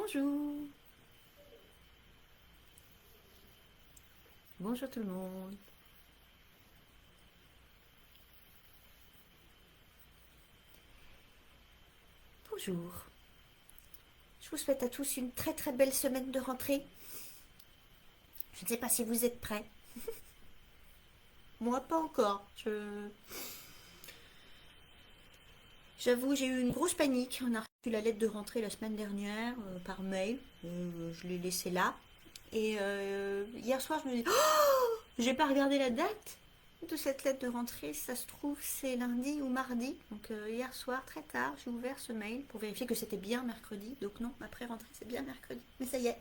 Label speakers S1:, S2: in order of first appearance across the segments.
S1: Bonjour. Bonjour tout le monde. Bonjour. Je vous souhaite à tous une très très belle semaine de rentrée. Je ne sais pas si vous êtes prêts. Moi, pas encore. J'avoue, j'ai eu une grosse panique. On a reçu la lettre de rentrée la semaine dernière par mail. Je l'ai laissée là. Et hier soir, je me dis, oh, j'ai pas regardé la date de cette lettre de rentrée. Si ça se trouve, c'est lundi ou mardi. Donc hier soir, très tard, j'ai ouvert ce mail pour vérifier que c'était bien mercredi. Donc non, après rentrée, c'est bien mercredi. Mais ça y est,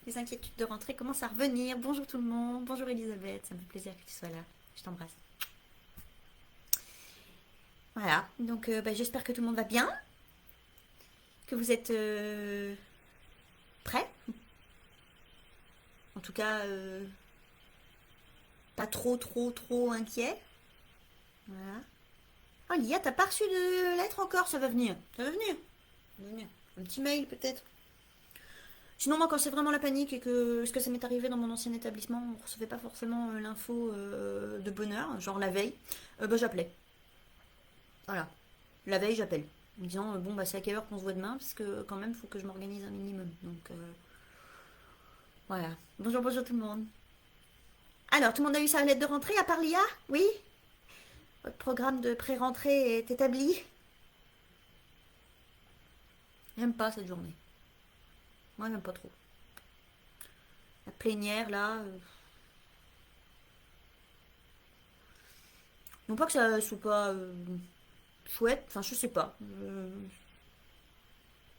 S1: les inquiétudes de rentrée commencent à revenir. Bonjour tout le monde. Bonjour Elisabeth. Ça me fait plaisir que tu sois là. Je t'embrasse. Voilà, donc j'espère que tout le monde va bien, que vous êtes prêts. En tout cas, pas trop inquiet. Voilà. Oh Lia, t'as pas reçu de lettre encore. Ça va venir. Ça va venir. Ça va venir. Un petit mail peut-être. Sinon, moi, quand c'est vraiment la panique et que ce que ça m'est arrivé dans mon ancien établissement, on recevait pas forcément l'info de bonne heure, genre la veille, j'appelais. Voilà. La veille, j'appelle. En me disant, bon, bah, c'est à quelle heure qu'on se voit demain, parce que quand même, il faut que je m'organise un minimum. Donc, voilà. Bonjour tout le monde. Alors, tout le monde a eu sa lettre de rentrée, à part l'IA? Oui? Votre programme de pré-rentrée est établi? J'aime pas cette journée. Moi, j'aime pas trop. La plénière, là. Non pas que ça soit pas chouette, enfin, je sais pas.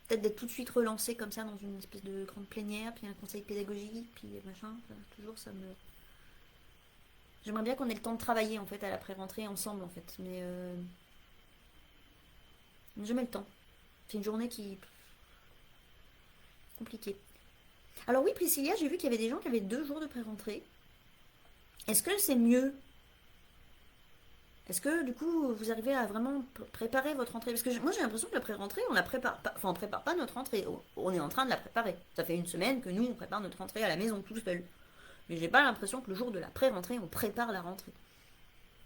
S1: Peut-être d'être tout de suite relancé comme ça dans une espèce de grande plénière, puis un conseil pédagogique, puis machin. Enfin, toujours, ça me. J'aimerais bien qu'on ait le temps de travailler, en fait, à la pré-rentrée ensemble, en fait. Mais jamais le temps. C'est une journée qui est compliquée. Alors oui, Priscilla, j'ai vu qu'il y avait des gens qui avaient 2 jours de pré-rentrée. Est-ce que c'est mieux? Est-ce que du coup vous arrivez à vraiment préparer votre rentrée? Parce que moi j'ai l'impression que la pré-rentrée, on la prépare pas, enfin on prépare pas notre rentrée, on est en train de la préparer. Ça fait une semaine que nous on prépare notre rentrée à la maison tout seul. Mais j'ai pas l'impression que le jour de la pré-rentrée on prépare la rentrée.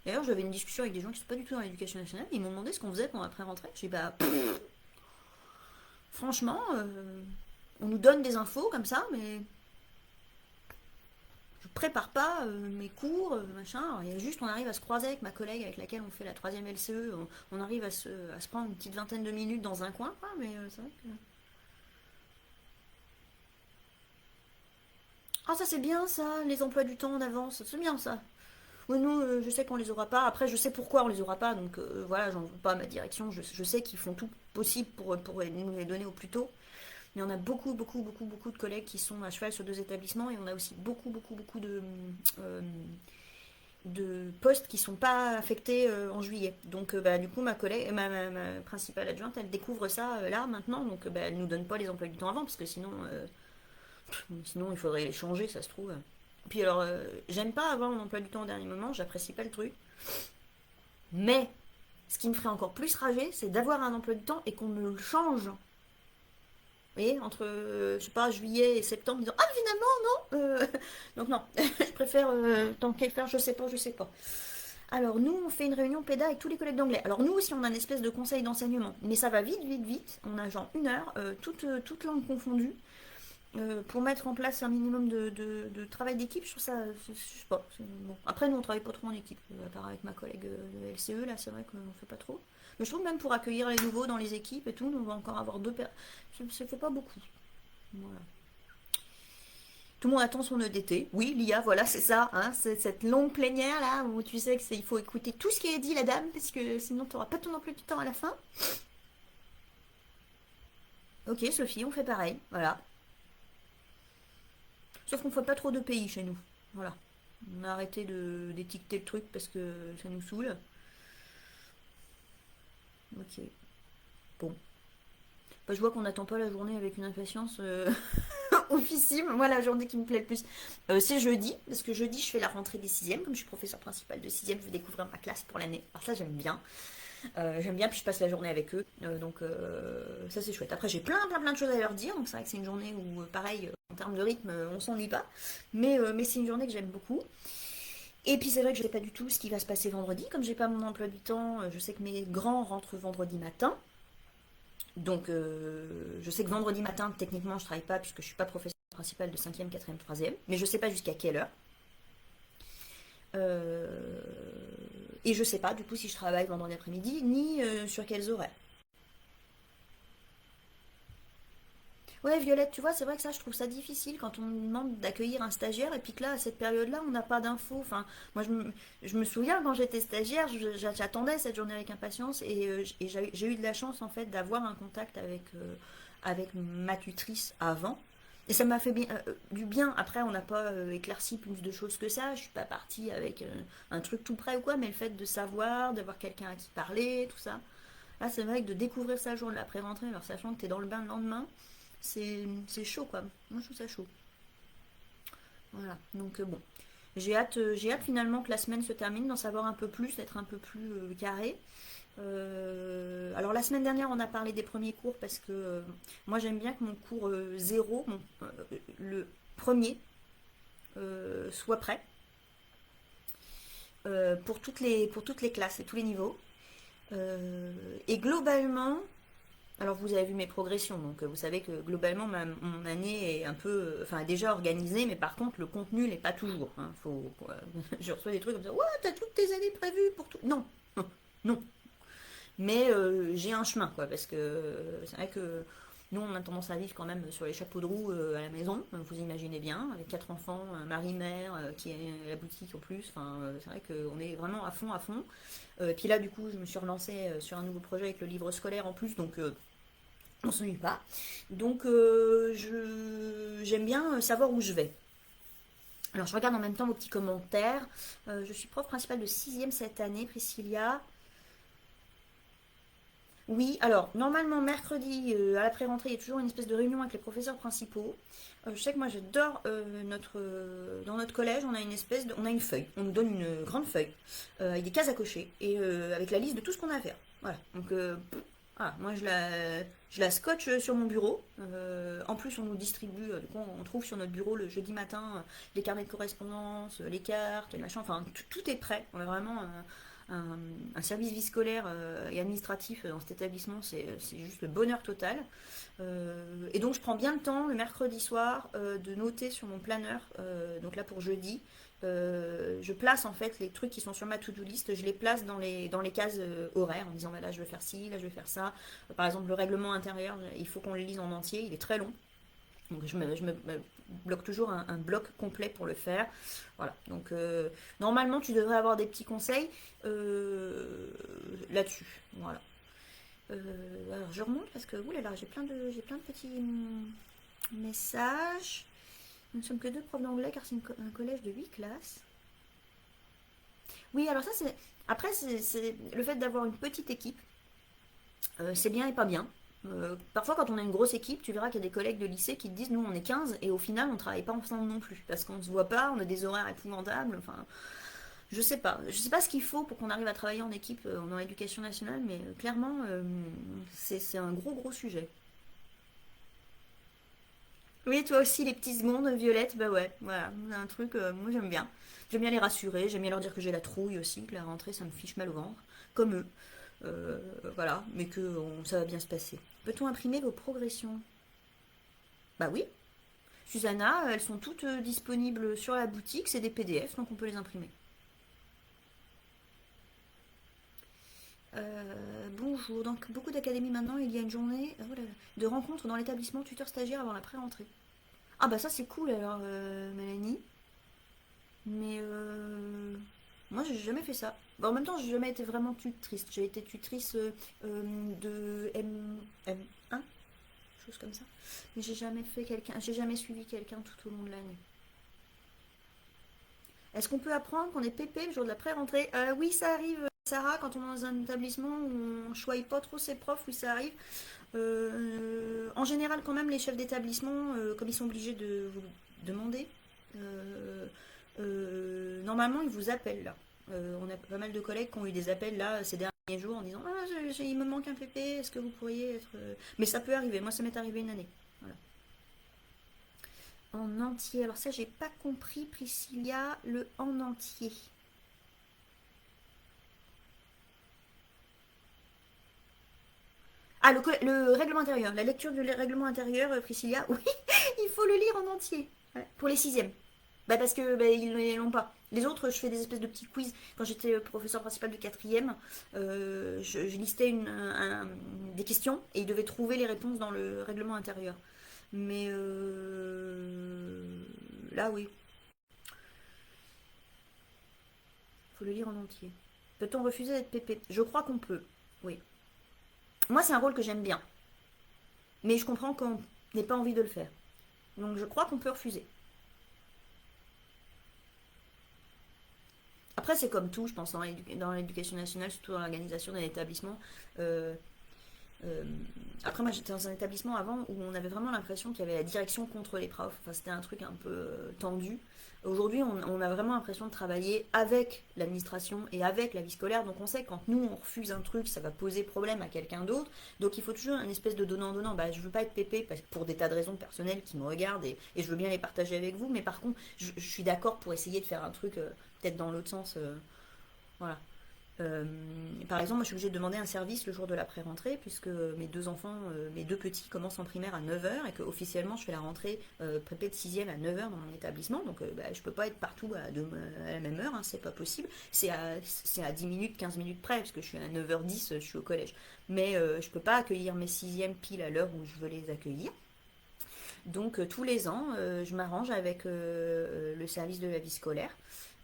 S1: D'ailleurs j'avais une discussion avec des gens qui sont pas du tout dans l'éducation nationale, ils m'ont demandé ce qu'on faisait pendant la pré-rentrée. J'ai dit bah franchement on nous donne des infos comme ça, mais je prépare pas mes cours, machin. Alors, il y a juste, on arrive à se croiser avec ma collègue avec laquelle on fait la troisième LCE. On arrive à se prendre une petite vingtaine de minutes dans un coin, quoi, mais c'est vrai que. Ah, ça c'est bien ça, les emplois du temps en avance, c'est bien ça. Oui, nous, je sais qu'on les aura pas. Après, je sais pourquoi on les aura pas, donc voilà, j'en veux pas à ma direction. Je sais qu'ils font tout possible pour nous les donner au plus tôt. Mais on a beaucoup de collègues qui sont à cheval sur 2 établissements et on a aussi beaucoup euh, de postes qui sont pas affectés en juillet. Donc du coup ma collègue, ma principale adjointe, elle découvre ça là maintenant, donc elle nous donne pas les emplois du temps avant parce que sinon il faudrait les changer, ça se trouve. Puis alors j'aime pas avoir un emploi du temps au dernier moment, j'apprécie pas le truc. Mais ce qui me ferait encore plus rager, c'est d'avoir un emploi du temps et qu'on me le change. Vous voyez, entre, je sais pas, juillet et septembre, en disant, ah, finalement, non. Donc, non, je préfère, tant qu'à faire, je sais pas. Alors, nous, on fait une réunion PEDA avec tous les collègues d'anglais. Alors, nous aussi, on a une espèce de conseil d'enseignement. Mais ça va vite. On a genre 1 heure, toutes langues confondues, pour mettre en place un minimum de travail d'équipe. Je trouve ça, je sais pas. Bon. Après, nous, on travaille pas trop en équipe. À part avec ma collègue de LCE, là, c'est vrai qu'on fait pas trop. Mais je trouve même pour accueillir les nouveaux dans les équipes et tout, on va encore avoir 2 personnes. Ça fait pas beaucoup. Voilà. Tout le monde attend son EDT. Oui, l'IA, voilà, c'est ça. Hein, c'est cette longue plénière là où tu sais qu'il faut écouter tout ce qui est dit, la dame, parce que sinon tu n'auras pas ton emploi du temps à la fin. Ok, Sophie, on fait pareil. Voilà. Sauf qu'on ne fait pas trop de pays chez nous. Voilà. On a arrêté d'étiqueter le truc parce que ça nous saoule. Ok. Bon. Bah, je vois qu'on n'attend pas la journée avec une impatience oufissime. Moi, la journée qui me plaît le plus, c'est jeudi. Parce que jeudi, je fais la rentrée des 6e. Comme je suis professeur principal de 6e, je vais découvrir ma classe pour l'année. Alors ça, j'aime bien. J'aime bien, puis je passe la journée avec eux, donc ça c'est chouette. Après j'ai plein de choses à leur dire, donc c'est vrai que c'est une journée où pareil, en termes de rythme, on s'ennuie pas, mais c'est une journée que j'aime beaucoup. Et puis c'est vrai que je sais pas du tout ce qui va se passer vendredi, comme j'ai pas mon emploi du temps, je sais que mes grands rentrent vendredi matin, donc je sais que vendredi matin techniquement je travaille pas puisque je suis pas professeur principal de cinquième, quatrième, troisième, mais je sais pas jusqu'à quelle heure. Euh, et je sais pas du coup si je travaille vendredi après-midi, ni sur quels horaires. Ouais, Violette, tu vois, c'est vrai que ça, je trouve ça difficile quand on nous demande d'accueillir un stagiaire et puis que là, à cette période-là, on n'a pas d'infos. Enfin, moi, je me souviens quand j'étais stagiaire, j'attendais cette journée avec impatience et j'ai eu de la chance, en fait, d'avoir un contact avec ma tutrice avant. Et ça m'a fait du bien. Après, on n'a pas éclairci plus de choses que ça. Je suis pas partie avec un truc tout prêt ou quoi, mais le fait de savoir, d'avoir quelqu'un à qui parler, tout ça. Là, c'est vrai que de découvrir sa journée après rentrée, alors sachant que tu es dans le bain le lendemain, c'est chaud quoi. Moi je trouve ça chaud. Voilà. Donc bon. J'ai hâte finalement que la semaine se termine, d'en savoir un peu plus, d'être un peu plus carré. Alors la semaine dernière on a parlé des premiers cours parce que moi j'aime bien que mon cours zéro, le premier, soit prêt pour toutes les classes et tous les niveaux. Et globalement, alors vous avez vu mes progressions, donc vous savez que globalement mon année est un peu, enfin déjà organisée, mais par contre le contenu n'est pas toujours. Hein. Je reçois des trucs comme ça, ouais, t'as toutes tes années prévues pour tout. Non, non. Mais j'ai un chemin, quoi, parce que c'est vrai que nous on a tendance à vivre quand même sur les chapeaux de roue à la maison, vous imaginez bien, avec quatre enfants, un mari-mère qui est à la boutique en plus. Enfin, c'est vrai qu'on est vraiment à fond, à fond. Puis là du coup je me suis relancée sur un nouveau projet avec le livre scolaire en plus, donc on s'ennuie pas. Donc j'aime bien savoir où je vais. Alors je regarde en même temps vos petits commentaires. Je suis prof principale de sixième cette année, Priscilla. Oui, alors normalement mercredi à la pré-rentrée, il y a toujours une espèce de réunion avec les professeurs principaux. Je sais que moi j'adore dans notre collège, on a une feuille. On nous donne une grande feuille avec des cases à cocher et avec la liste de tout ce qu'on a à faire. Voilà. Donc moi je la scotche sur mon bureau. En plus on nous distribue, du coup on trouve sur notre bureau le jeudi matin les carnets de correspondance, les cartes, les machins. Enfin tout est prêt. On a vraiment un service vie scolaire et administratif dans cet établissement, c'est juste le bonheur total. Et donc je prends bien le temps le mercredi soir de noter sur mon planeur, donc là pour jeudi, je place en fait les trucs qui sont sur ma to-do list, je les place dans les cases horaires en disant bah, là je vais faire ci, là je vais faire ça. Par exemple le règlement intérieur, il faut qu'on le lise en entier, il est très long. Donc je me bloque toujours un bloc complet pour le faire. Voilà. Donc normalement tu devrais avoir des petits conseils là-dessus. Voilà. Alors je remonte parce que oulala, j'ai plein de petits messages. Nous ne sommes que deux profs d'anglais car c'est un collège de 8 classes. Oui, alors ça c'est. Après, c'est le fait d'avoir une petite équipe, c'est bien et pas bien. Parfois, quand on a une grosse équipe, tu verras qu'il y a des collègues de lycée qui te disent nous on est 15 et au final on travaille pas ensemble non plus parce qu'on se voit pas, on a des horaires épouvantables. Enfin, je sais pas. Je sais pas ce qu'il faut pour qu'on arrive à travailler en équipe dans l'éducation nationale, mais clairement, c'est un gros sujet. Oui, toi aussi, les petits secondes, Violette, bah ouais, voilà, un truc, moi j'aime bien. J'aime bien les rassurer, j'aime bien leur dire que j'ai la trouille aussi, que la rentrée ça me fiche mal au ventre, comme eux. Euh, voilà, mais que ça va bien se passer. Peut-on imprimer vos progressions? Bah oui, Susanna, elles sont toutes disponibles sur la boutique, c'est des PDF, donc on peut les imprimer. Bonjour, donc beaucoup d'académies maintenant, il y a une journée oh là là, de rencontres dans l'établissement tuteur stagiaire avant la pré-rentrée. Ah bah ça c'est cool alors, Mélanie. Mais moi, j'ai jamais fait ça. Bah, en même temps, j'ai jamais été vraiment tutrice. J'ai été tutrice de M1, chose comme ça. Mais j'ai jamais suivi quelqu'un tout au long de l'année. Est-ce qu'on peut apprendre qu'on est pépé le jour de la pré-rentrée? Oui, ça arrive, Sarah, quand on est dans un établissement où on choisit pas trop ses profs, oui, ça arrive. En général, quand même, les chefs d'établissement, comme ils sont obligés de vous demander, euh, normalement, ils vous appellent là. On a pas mal de collègues qui ont eu des appels là ces derniers jours en disant ah, il me manque un PP, est-ce que vous pourriez être. Mais ça peut arriver, moi ça m'est arrivé une année. Voilà. En entier, alors ça j'ai pas compris, Priscilla, le en entier. Ah, le règlement intérieur, la lecture du règlement intérieur, Priscilla, oui, il faut le lire en entier. Ouais, pour les sixièmes. Bah parce que bah, ils ne l'ont pas. Les autres, je fais des espèces de petits quiz. Quand j'étais professeur principal de quatrième, je listais des questions et ils devaient trouver les réponses dans le règlement intérieur. Mais là, oui, il faut le lire en entier. Peut-on refuser d'être pépé? Je crois qu'on peut, oui. Moi, c'est un rôle que j'aime bien. Mais je comprends qu'on n'ait pas envie de le faire. Donc je crois qu'on peut refuser. Après, c'est comme tout, je pense, dans l'éducation nationale, surtout dans l'organisation d'un établissement. Euh, euh, Après, moi, j'étais dans un établissement avant où on avait vraiment l'impression qu'il y avait la direction contre les profs. Enfin, c'était un truc un peu tendu. Aujourd'hui, on a vraiment l'impression de travailler avec l'administration et avec la vie scolaire. Donc, on sait que quand nous, on refuse un truc, ça va poser problème à quelqu'un d'autre. Donc, il faut toujours une espèce de donnant-donnant. Bah, je veux pas être pépé pour des tas de raisons personnelles qui me regardent et je veux bien les partager avec vous. Mais par contre, je suis d'accord pour essayer de faire un truc peut-être dans l'autre sens. Voilà. Euh, Par exemple, moi je suis obligée de demander un service le jour de la pré-rentrée puisque mes deux enfants, mes deux petits commencent en primaire à 9h et que officiellement je fais la rentrée prépé de 6e à 9h dans mon établissement. Donc bah, je peux pas être partout à la même heure, hein, c'est pas possible. C'est à 10 minutes, 15 minutes près parce que je suis à 9h10, je suis au collège. Mais je peux pas accueillir mes 6e pile à l'heure où je veux les accueillir. Donc tous les ans, je m'arrange avec le service de la vie scolaire.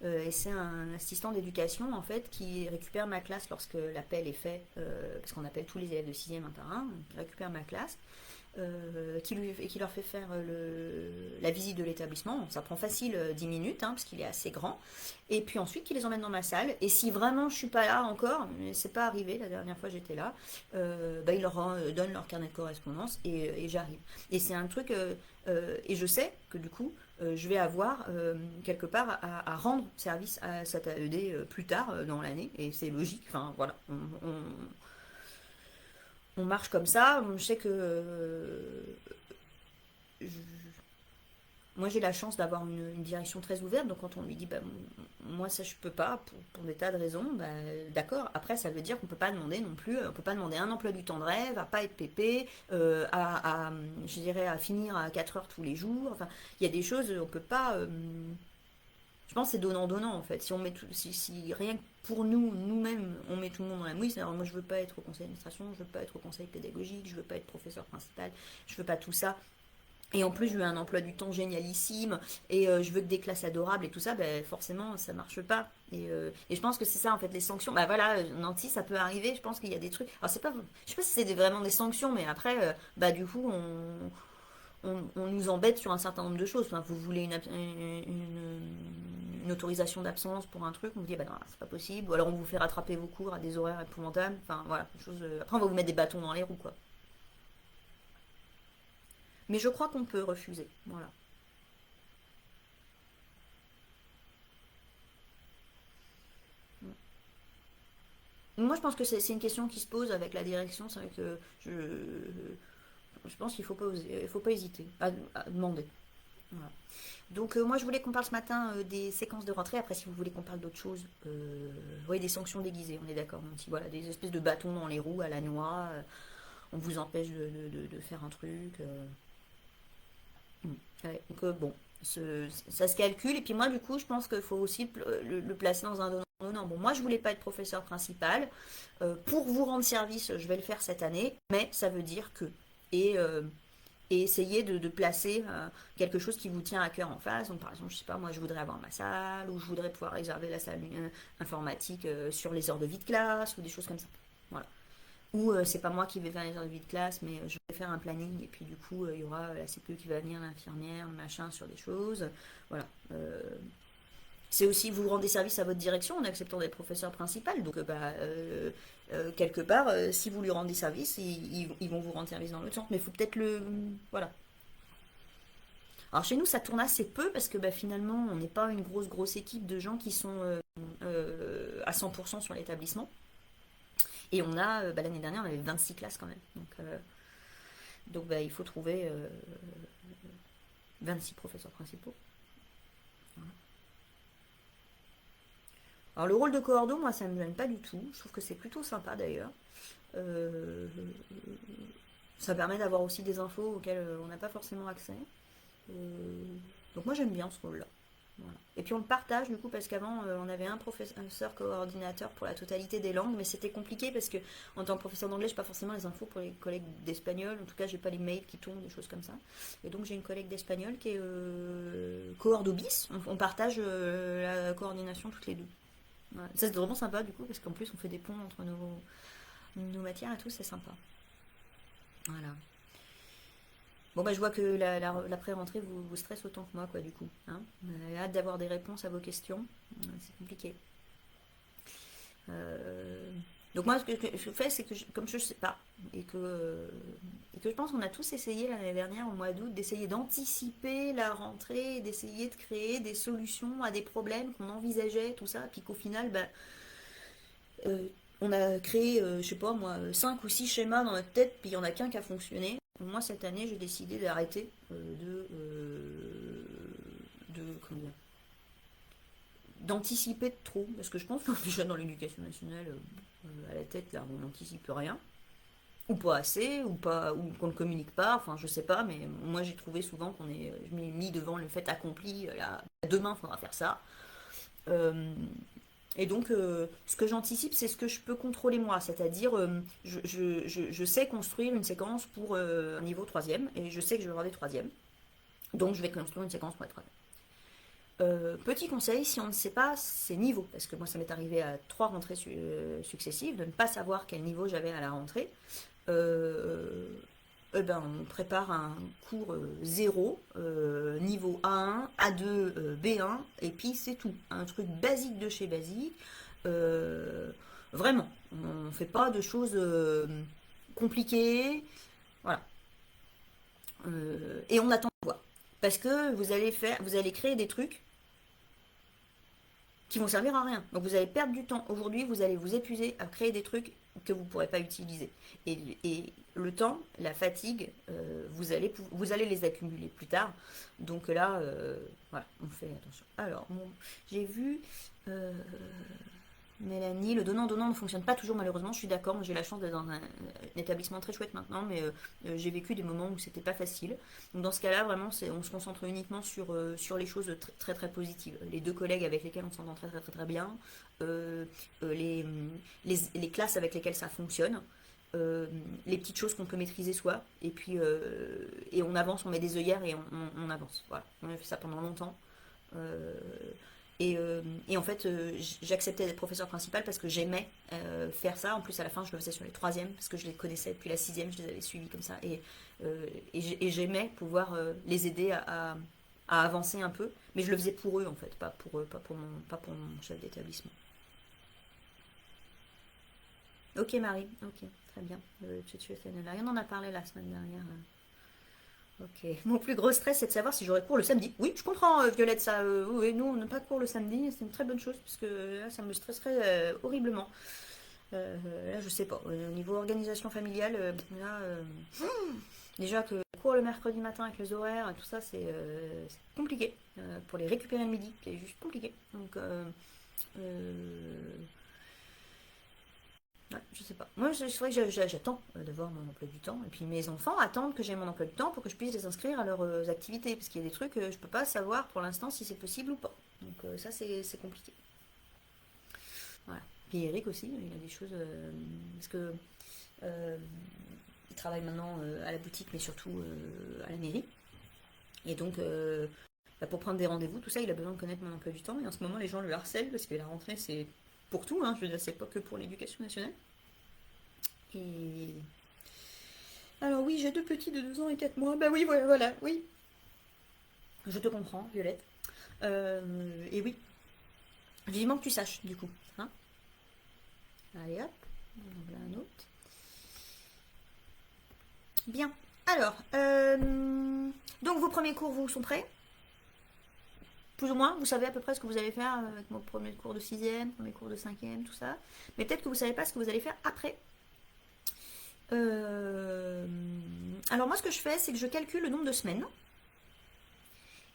S1: Et c'est un assistant d'éducation en fait qui récupère ma classe lorsque l'appel est fait, parce qu'on appelle tous les élèves de 6e un par un, il récupère ma classe, et qui leur fait faire la visite de l'établissement. Ça prend facile 10 minutes, hein, parce qu'il est assez grand. Et puis ensuite, qui les emmène dans ma salle. Et si vraiment je suis pas là encore, mais c'est pas arrivé la dernière fois j'étais là, bah, ils leur donnent leur carnet de correspondance et j'arrive. Et c'est un truc, et je sais que du coup, je vais avoir quelque part à rendre service à cette AED plus tard dans l'année. Et c'est logique, enfin voilà. On marche comme ça. Je sais que je- moi j'ai la chance d'avoir une direction très ouverte, donc quand on lui dit bah, moi ça je peux pas pour des tas de raisons, bah, d'accord. Après ça veut dire qu'on peut pas demander non plus, on peut pas demander un emploi du temps de rêve, à pas être pépé, je dirais à finir à 4 heures tous les jours. Enfin, il y a des choses on peut pas. Je pense que c'est donnant-donnant en fait. Si on met si rien que pour nous-mêmes, on met tout le monde dans la mouise, alors moi je veux pas être au conseil d'administration, je veux pas être au conseil pédagogique, je veux pas être professeur principal, je veux pas tout ça. Et en plus, je veux un emploi du temps génialissime et je veux que des classes adorables et tout ça, ben, forcément, ça marche pas. Et je pense que c'est ça, en fait, les sanctions. Bah voilà, Nancy, ça peut arriver. Je pense qu'il y a des trucs. Alors, c'est pas, je sais pas si c'est vraiment des sanctions, mais après, bah du coup, on nous embête sur un certain nombre de choses. Enfin, vous voulez une autorisation d'absence pour un truc, on vous dit, bah non, c'est pas possible. Ou alors, on vous fait rattraper vos cours à des horaires épouvantables. Enfin, voilà, des choses, après, on va vous mettre des bâtons dans les roues, quoi. Mais je crois qu'on peut refuser. Voilà. Moi, je pense que c'est une question qui se pose avec la direction. C'est vrai que je pense qu'il faut pas hésiter à demander. Voilà. Donc, moi, je voulais qu'on parle ce matin des séquences de rentrée. Après, si vous voulez qu'on parle d'autre chose, oui, des sanctions déguisées, on est d'accord. Donc, si, voilà, des espèces de bâtons dans les roues à la noix, on vous empêche de faire un truc. Mm. Ouais, donc, bon, ça se calcule. Et puis moi, du coup, je pense qu'il faut aussi le placer dans un donnant. Bon, moi, je voulais pas être professeur principal. Pour vous rendre service, je vais le faire cette année, mais ça veut dire que. Et, euh, et essayer de placer quelque chose qui vous tient à cœur en face. Donc, par exemple, je sais pas, moi, je voudrais avoir ma salle, ou je voudrais pouvoir réserver la salle informatique sur les heures de vie de classe, ou des choses comme ça. Voilà. Ou c'est pas moi qui vais faire les heures de vie de classe, mais je vais faire un planning et puis du coup il y aura la sécu qui va venir, l'infirmière, le machin sur des choses. Voilà. C'est aussi vous rendez service à votre direction en acceptant d'être professeur principal. Donc quelque part, si vous lui rendez service, ils vont vous rendre service dans l'autre sens. Mais il faut peut-être le. Voilà. Alors chez nous ça tourne assez peu parce que bah, finalement on n'est pas une grosse équipe de gens qui sont à 100% sur l'établissement. Et on a, l'année dernière, on avait 26 classes quand même. Donc il faut trouver 26 professeurs principaux. Voilà. Alors le rôle de coordo, moi ça me gêne pas du tout. Je trouve que c'est plutôt sympa d'ailleurs. Euh, Ça permet d'avoir aussi des infos auxquelles on n'a pas forcément accès. Euh, donc moi j'aime bien ce rôle-là. Voilà. Et puis on le partage du coup parce qu'avant on avait un professeur coordinateur pour la totalité des langues, mais c'était compliqué parce que en tant que professeur d'anglais, j'ai pas forcément les infos pour les collègues d'espagnol. En tout cas, j'ai pas les mails qui tombent, des choses comme ça. Et donc j'ai une collègue d'espagnol qui est coordobis. On partage la coordination toutes les deux. Voilà. Ça c'est vraiment sympa du coup parce qu'en plus on fait des ponts entre nos matières et tout, c'est sympa. Voilà. Bon, je vois que la pré-rentrée vous stresse autant que moi, quoi, du coup. Hein. J'ai hâte d'avoir des réponses à vos questions. C'est compliqué. Euh, Donc, moi, ce que je fais, c'est que comme je ne sais pas, et que je pense qu'on a tous essayé l'année dernière, au mois d'août, d'essayer d'anticiper la rentrée, d'essayer de créer des solutions à des problèmes qu'on envisageait, tout ça, puis qu'au final, euh, on a créé, je sais pas moi, 5 ou 6 schémas dans notre tête, puis il n'y en a qu'un qui a fonctionné. Moi, cette année, j'ai décidé d'arrêter comment dire, d'anticiper de trop, parce que je pense que déjà dans l'éducation nationale, à la tête, là, on n'anticipe rien, ou pas assez, ou pas, ou qu'on ne communique pas, enfin, je sais pas, mais moi, j'ai trouvé souvent qu'on est mis devant le fait accompli, là, demain, il faudra faire ça. Euh, Et donc, ce que j'anticipe, c'est ce que je peux contrôler moi. C'est-à-dire, je sais construire une séquence pour un niveau troisième, et je sais que je vais avoir des troisièmes. Donc, je vais construire une séquence pour être troisième. Petit conseil, si on ne sait pas ces niveaux, parce que moi, ça m'est arrivé à 3 rentrées successives, de ne pas savoir quel niveau j'avais à la rentrée, euh, on prépare un cours 0, niveau A1, A2, B1, et puis c'est tout. Un truc basique de chez basique. Euh, Vraiment, on ne fait pas de choses compliquées. Voilà. Et on attend de voir. Parce que vous allez créer des trucs qui vont servir à rien. Donc vous allez perdre du temps. Aujourd'hui, vous allez vous épuiser à créer des trucs que vous ne pourrez pas utiliser. Et le temps, la fatigue, vous allez les accumuler plus tard. Donc là, voilà, on fait attention. Alors, bon, j'ai vu Mélanie, le donnant-donnant ne fonctionne pas toujours malheureusement, je suis d'accord, j'ai la chance d'être dans un établissement très chouette maintenant, mais j'ai vécu des moments où c'était pas facile. Donc dans ce cas-là, vraiment, on se concentre uniquement sur les choses très, très très positives. Les deux collègues avec lesquels on s'entend très très très très bien, euh, les classes avec lesquelles ça fonctionne, les petites choses qu'on peut maîtriser soi, et on avance, on met des œillères et on avance. Voilà, on a fait ça pendant longtemps. Euh, et en fait, j'acceptais d'être professeur principal parce que j'aimais faire ça. En plus, à la fin, je le faisais sur les troisièmes parce que je les connaissais depuis la sixième, je les avais suivis comme ça. Et j'aimais pouvoir les aider à avancer un peu. Mais je le faisais pour eux, en fait, pas pour eux, pas pour mon chef d'établissement. Ok, Marie, ok, très bien. On en a parlé la semaine dernière. Ok. Mon plus gros stress, c'est de savoir si j'aurai cours le samedi. Oui, je comprends, Violette, ça. Oui, nous, on n'a pas cours le samedi. C'est une très bonne chose, parce que là, ça me stresserait horriblement. Là, je sais pas. Au niveau organisation familiale, là, déjà que cours le mercredi matin avec les horaires et tout ça, c'est compliqué. Pour les récupérer le midi, c'est juste compliqué. Donc, ouais, je sais pas. Moi, c'est vrai que j'attends de voir mon emploi du temps. Et puis mes enfants attendent que j'ai mon emploi du temps pour que je puisse les inscrire à leurs activités. Parce qu'il y a des trucs que je peux pas savoir pour l'instant si c'est possible ou pas. Donc ça, c'est compliqué. Voilà. Puis Eric aussi, il a des choses. Parce que euh, il travaille maintenant à la boutique, mais surtout à la mairie. Et donc, pour prendre des rendez-vous, tout ça, il a besoin de connaître mon emploi du temps. Et en ce moment, les gens le harcèlent parce que la rentrée, c'est pour tout. Hein, je veux dire, c'est pas que pour l'éducation nationale. Et alors oui, j'ai deux petits de 2 ans et 4 mois. Bah oui, voilà, voilà, oui. Je te comprends, Violette. Et oui, vivement que tu saches, du coup. Hein. Allez hop, on en voilà un autre. Bien. Alors, donc vos premiers cours, vous sont prêts? plus ou moins, vous savez à peu près ce que vous allez faire avec mon premier cours de sixième, premier cours de cinquième, tout ça. Mais peut-être que vous savez pas ce que vous allez faire après. Euh, Alors moi, ce que je fais, c'est que je calcule le nombre de semaines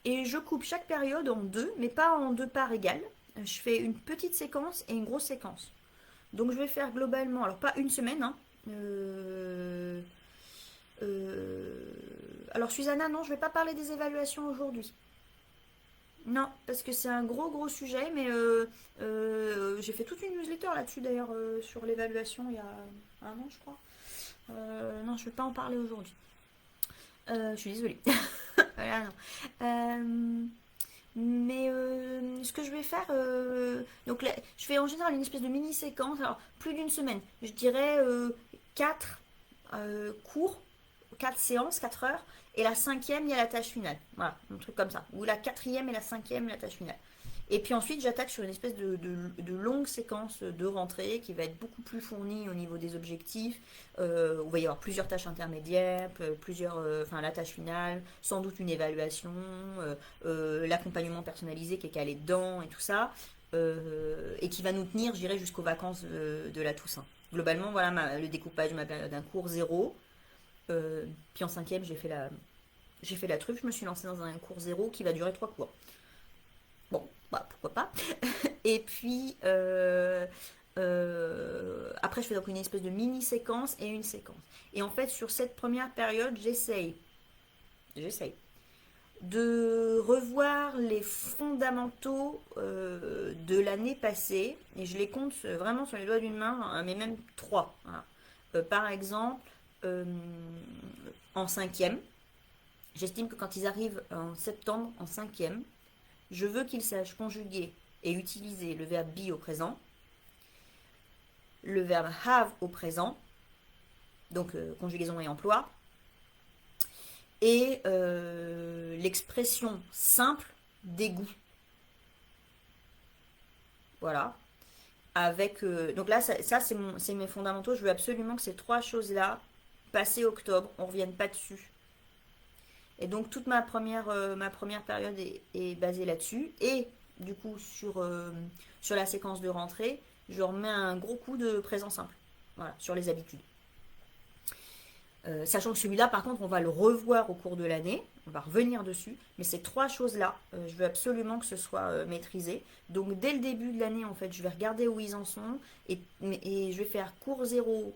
S1: et je coupe chaque période en deux, mais pas en deux parts égales. Je fais une petite séquence et une grosse séquence. Donc je vais faire globalement, alors pas une semaine, hein. Euh, euh, Alors Susanna, non, je vais pas parler des évaluations aujourd'hui. Non, parce que c'est un gros sujet, mais j'ai fait toute une newsletter là-dessus d'ailleurs sur l'évaluation il y a un an, je crois. Non, je ne vais pas en parler aujourd'hui. Je suis désolée. Voilà, non. Mais ce que je vais faire, donc là, je fais en général une espèce de mini-séquence, alors plus d'une semaine, je dirais 4 cours, 4 séances, 4 heures, et la cinquième, il y a la tâche finale. Voilà, un truc comme ça. Ou la quatrième et la cinquième, la tâche finale. Et puis ensuite, j'attaque sur une espèce de longue séquence de rentrée qui va être beaucoup plus fournie au niveau des objectifs. Il va y avoir plusieurs tâches intermédiaires, enfin la tâche finale, sans doute une évaluation, l'accompagnement personnalisé qui est calé dedans et tout ça, et qui va nous tenir, je dirais, jusqu'aux vacances de la Toussaint. Globalement, voilà le découpage de ma période. Un cours zéro, puis en cinquième, j'ai fait la truffe, je me suis lancée dans un cours zéro qui va durer 3 cours. Bon, bah pourquoi pas. Et puis après, je fais donc une espèce de mini séquence et une séquence. Et en fait, sur cette première période, j'essaye de revoir les fondamentaux de l'année passée. Et je les compte vraiment sur les doigts d'une main, hein, mais même trois. Voilà. Par exemple, euh, en cinquième, j'estime que quand ils arrivent en septembre, en cinquième, je veux qu'ils sachent conjuguer et utiliser le verbe be au présent, le verbe have au présent, donc conjugaison et emploi, et l'expression simple dégoût. Voilà. Avec, donc là, ça c'est mes fondamentaux. Je veux absolument que ces trois choses-là, passé octobre, on ne revienne pas dessus. Et donc toute ma première période est basée là-dessus. Et du coup, sur la séquence de rentrée, je remets un gros coup de présent simple. Voilà, sur les habitudes. Sachant que celui-là, par contre, on va le revoir au cours de l'année. On va revenir dessus. Mais ces trois choses-là, je veux absolument que ce soit maîtrisé. Donc dès le début de l'année, en fait, je vais regarder où ils en sont. Et je vais faire cours zéro,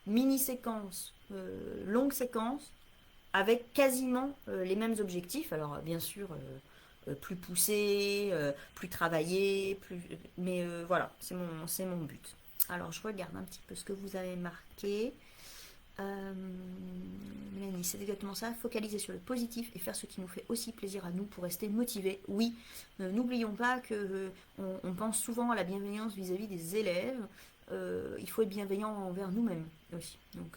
S1: mini-séquence, longue séquence avec quasiment les mêmes objectifs. Alors bien sûr, plus poussé, plus travaillé, mais voilà, c'est mon but. Alors je regarde un petit peu ce que vous avez marqué. Mélanie, c'est exactement ça. Focaliser sur le positif et faire ce qui nous fait aussi plaisir à nous pour rester motivés. Oui, n'oublions pas que on pense souvent à la bienveillance vis-à-vis des élèves. Il faut être bienveillant envers nous-mêmes aussi. Donc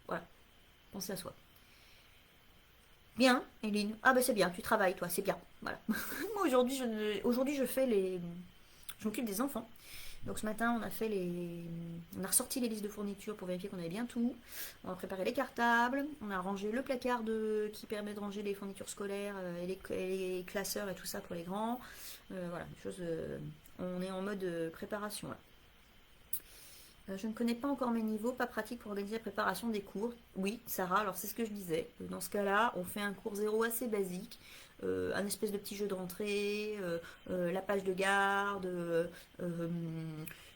S1: voilà, pensez à soi. Bien, Eline. Ah bah c'est bien, tu travailles toi, c'est bien. Voilà. Moi aujourd'hui je m'occupe des enfants. Donc ce matin on a ressorti les listes de fournitures pour vérifier qu'on avait bien tout. On a préparé les cartables, on a rangé le placard qui permet de ranger les fournitures scolaires et les classeurs et tout ça pour les grands. Voilà, on est en mode préparation là. Je ne connais pas encore mes niveaux, pas pratique pour organiser la préparation des cours. Oui, Sarah, alors c'est ce que je disais. Dans ce cas-là, on fait un cours zéro assez basique, un espèce de petit jeu de rentrée, la page de garde,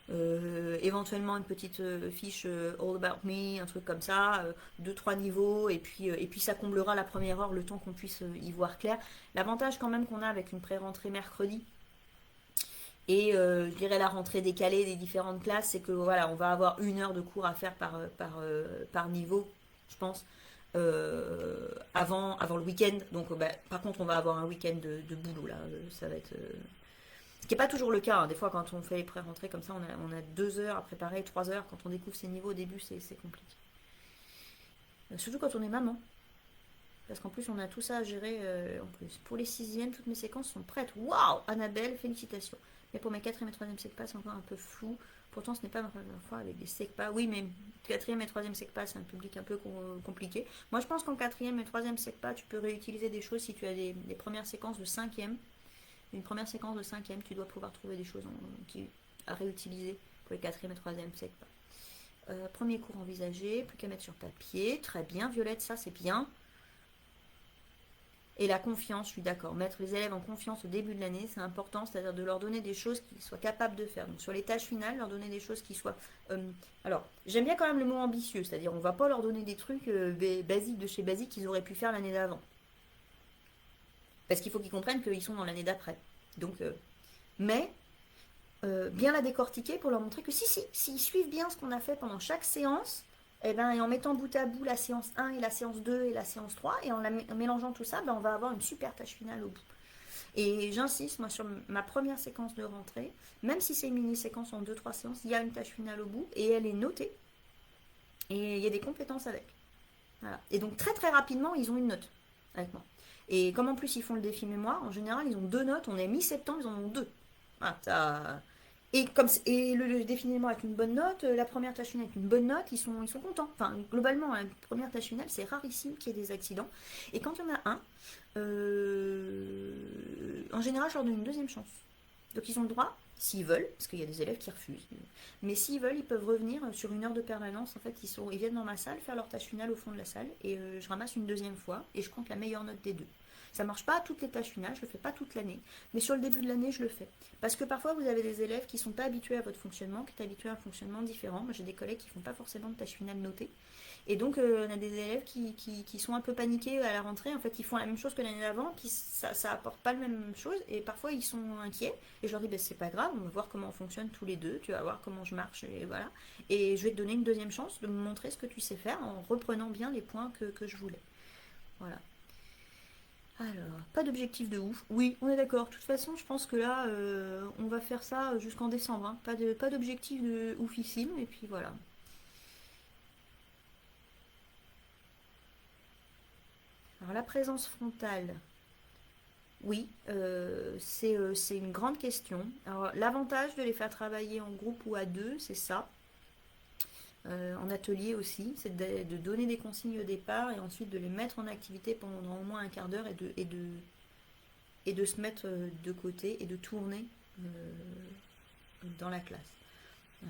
S1: éventuellement une petite fiche All About Me, un truc comme ça, 2-3 niveaux, et puis ça comblera la première heure le temps qu'on puisse y voir clair. L'avantage quand même qu'on a avec une pré-rentrée mercredi, et je dirais la rentrée décalée des différentes classes, c'est que voilà, on va avoir 1 heure de cours à faire par niveau, je pense, avant le week-end. Donc bah, par contre, on va avoir un week-end de boulot là. Ça va être. Ce qui n'est pas toujours le cas, hein. Des fois, quand on fait les pré-rentrées comme ça, on a 2 heures à préparer, 3 heures. Quand on découvre ces niveaux au début, c'est compliqué. Surtout quand on est maman. Parce qu'en plus, on a tout ça à gérer en plus. Pour les sixièmes, toutes mes séquences sont prêtes. Waouh, Annabelle, félicitations. Mais pour mes quatrième et troisième SECPA, c'est encore un peu flou. Pourtant, ce n'est pas ma première fois avec des SECPA. Oui, mais quatrième et troisième SECPA, c'est un public un peu compliqué. Moi, je pense qu'en quatrième et troisième SECPA, tu peux réutiliser des choses si tu as des premières séquences de cinquième. une première séquence de 5e, tu dois pouvoir trouver des choses à réutiliser pour les 4e et 3e, c'est pas. Premier cours envisagé, plus qu'à mettre sur papier. Très bien, Violette, ça c'est bien. Et la confiance, je suis d'accord. Mettre les élèves en confiance au début de l'année, c'est important, c'est-à-dire de leur donner des choses qu'ils soient capables de faire. Donc sur les tâches finales, leur donner des choses qui soient... alors, j'aime bien quand même le mot ambitieux, c'est-à-dire on va pas leur donner des trucs basiques de chez basiques qu'ils auraient pu faire l'année d'avant. Parce qu'il faut qu'ils comprennent qu'ils sont dans l'année d'après. Donc, mais bien la décortiquer pour leur montrer que s'ils suivent bien ce qu'on a fait pendant chaque séance, et en mettant bout à bout la séance 1 et la séance 2 et la séance 3, et en mélangeant tout ça, on va avoir une super tâche finale au bout. Et j'insiste, moi, sur ma première séquence de rentrée, même si c'est une mini-séquence en 2-3 séances, il y a une tâche finale au bout, et elle est notée, et il y a des compétences avec. Voilà. Et donc, très très rapidement, ils ont une note avec moi. Et comme en plus, ils font le défi mémoire, en général, ils ont 2 notes, on est mi-septembre, ils en ont 2. Voilà, ça... Et le défi mémoire avec une bonne note, la première tâche finale avec une bonne note, ils sont contents. Enfin, globalement, la première tâche finale, c'est rarissime qu'il y ait des accidents. Et quand il y en a un, en général, je leur donne une deuxième chance. Donc ils ont le droit, s'ils veulent, parce qu'il y a des élèves qui refusent, mais s'ils veulent, ils peuvent revenir sur une heure de permanence. En fait, ils viennent dans ma salle faire leur tâche finale au fond de la salle, et je ramasse une deuxième fois, et je compte la meilleure note des deux. Ça marche pas à toutes les tâches finales, je le fais pas toute l'année, mais sur le début de l'année, je le fais. Parce que parfois, vous avez des élèves qui sont pas habitués à votre fonctionnement, qui sont habitués à un fonctionnement différent. Moi, j'ai des collègues qui font pas forcément de tâches finales notées. Et donc, on a des élèves qui sont un peu paniqués à la rentrée. En fait, ils font la même chose que l'année d'avant, ça apporte pas la même chose. Et parfois, ils sont inquiets. Et je leur dis, c'est pas grave, on va voir comment on fonctionne tous les deux. Tu vas voir comment je marche. Et voilà. Et je vais te donner une deuxième chance de me montrer ce que tu sais faire en reprenant bien les points que je voulais. Voilà. Alors, pas d'objectif de ouf. Oui, on est d'accord. De toute façon, je pense que là, on va faire ça jusqu'en décembre. Hein. Pas d'objectif de oufissime. Et puis voilà. Alors, la présence frontale. Oui, c'est une grande question. Alors, l'avantage de les faire travailler en groupe ou à deux, c'est ça. En atelier aussi, c'est de donner des consignes au départ et ensuite de les mettre en activité pendant au moins un quart d'heure et de se mettre de côté et de tourner dans la classe. Ouais.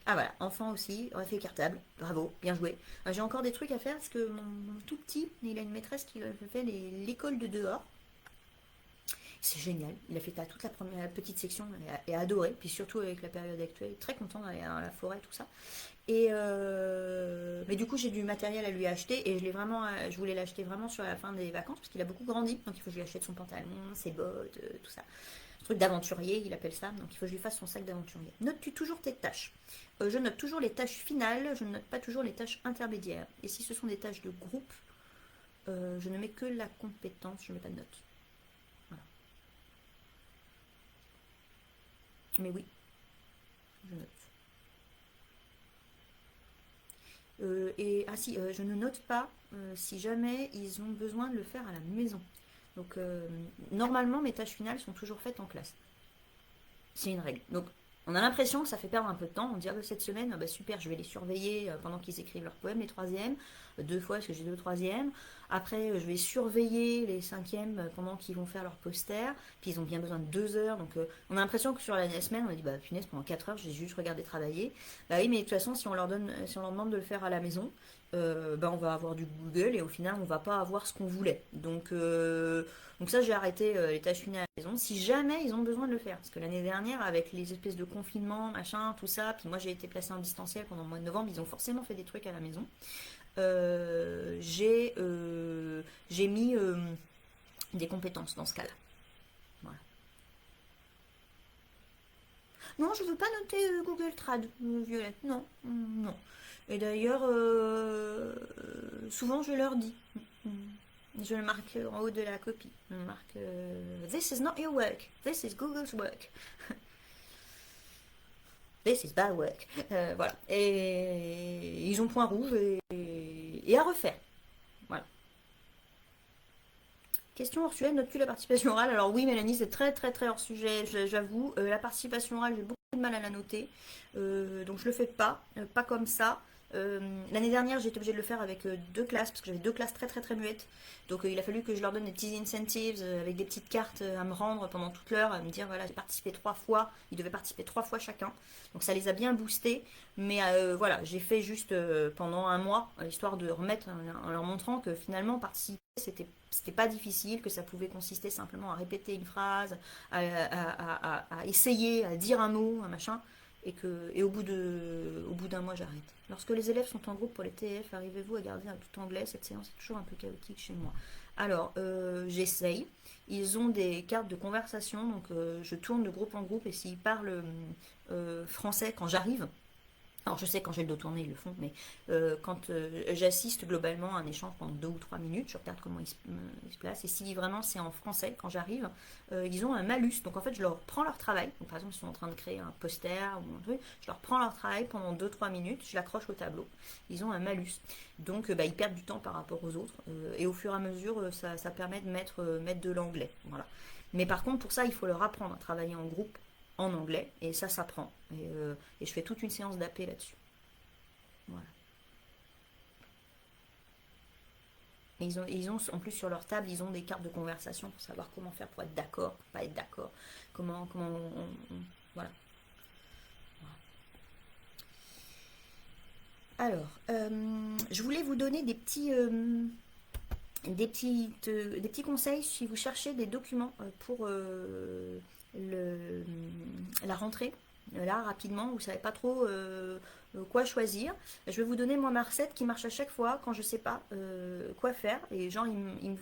S1: Ah voilà, enfant aussi, on a fait cartable, bravo, bien joué. J'ai encore des trucs à faire parce que mon tout petit, il a une maîtresse qui fait l'école de dehors. C'est génial, il a fait toute la première petite section et a adoré, puis surtout avec la période actuelle, très content d'aller dans la forêt, tout ça. Mais du coup j'ai du matériel à lui acheter et je voulais l'acheter vraiment sur la fin des vacances parce qu'il a beaucoup grandi, donc il faut que je lui achète son pantalon, ses bottes, tout ça. Truc d'aventurier, il appelle ça, donc il faut que je lui fasse son sac d'aventurier. Notes-tu toujours tes tâches? Je note toujours les tâches finales, je ne note pas toujours les tâches intermédiaires. Et si ce sont des tâches de groupe, je ne mets que la compétence, je ne mets pas de notes. Voilà. Mais oui, je note. Je ne note pas si jamais ils ont besoin de le faire à la maison. Donc, normalement, mes tâches finales sont toujours faites en classe. C'est une règle. Donc, on a l'impression que ça fait perdre un peu de temps. On dit, cette semaine, super, je vais les surveiller pendant qu'ils écrivent leurs poèmes, les troisièmes, 2 fois, parce que j'ai 2 troisièmes. Après, je vais surveiller les cinquièmes pendant qu'ils vont faire leur poster. Puis, ils ont bien besoin de 2 heures. Donc, on a l'impression que sur la semaine, on a dit, punaise, pendant 4 heures, j'ai juste regardé travailler. Bah oui, mais de toute façon, si on leur demande de le faire à la maison, on va avoir du Google et au final, on va pas avoir ce qu'on voulait. Donc ça, j'ai arrêté les tâches finales à la maison. Si jamais ils ont besoin de le faire. Parce que l'année dernière, avec les espèces de confinement, machin, tout ça, puis moi j'ai été placée en distanciel pendant le mois de novembre, ils ont forcément fait des trucs à la maison. J'ai mis des compétences dans ce cas-là. Voilà. Non, je veux pas noter Google Trad, Violette. Non, non. Et d'ailleurs, souvent je leur dis. Je le marque en haut de la copie. Je marque This is not your work. This is Google's work. This is bad work. Voilà. Et ils ont point rouge et à refaire. Voilà. Question hors sujet, notes-tu la participation orale? Alors oui, Mélanie, c'est très très très hors sujet, j'avoue. La participation orale, j'ai beaucoup de mal à la noter. Donc je le fais pas comme ça. L'année dernière, j'ai été obligée de le faire avec deux classes, parce que j'avais deux classes très très très muettes. Donc il a fallu que je leur donne des petits incentives avec des petites cartes à me rendre pendant toute l'heure, à me dire voilà, j'ai participé 3 fois, ils devaient participer 3 fois chacun. Donc ça les a bien boostés. Mais voilà, j'ai fait juste pendant un mois, histoire de remettre, en leur montrant que finalement participer, c'était pas difficile, que ça pouvait consister simplement à répéter une phrase, à essayer, à dire un mot, un machin, et au bout d'un mois, j'arrête. Lorsque les élèves sont en groupe pour les TF, arrivez-vous à garder un tout anglais? Cette séance est toujours un peu chaotique chez moi. Alors, j'essaye. Ils ont des cartes de conversation, donc je tourne de groupe en groupe, et s'ils parlent français quand j'arrive, alors je sais quand j'ai le dos tourné ils le font, mais quand j'assiste globalement à un échange pendant 2 ou 3 minutes, je regarde comment ils se placent, et si vraiment c'est en français quand j'arrive, ils ont un malus, donc en fait je leur prends leur travail, donc par exemple ils sont en train de créer un poster ou un truc, je leur prends leur travail pendant 2 ou 3 minutes, je l'accroche au tableau, ils ont un malus, donc ils perdent du temps par rapport aux autres, et au fur et à mesure ça permet de mettre de l'anglais, voilà. Mais par contre pour ça il faut leur apprendre à travailler en groupe en anglais, et ça s'apprend. Et je fais toute une séance d'AP là-dessus. Voilà. Et ils ont, en plus sur leur table, ils ont des cartes de conversation pour savoir comment faire pour être d'accord, pour pas être d'accord, comment voilà. Alors, je voulais vous donner des petits conseils si vous cherchez des documents pour la rentrée. Là, rapidement, vous ne savez pas trop quoi choisir. Je vais vous donner moi ma recette qui marche à chaque fois quand je ne sais pas quoi faire. Et genre,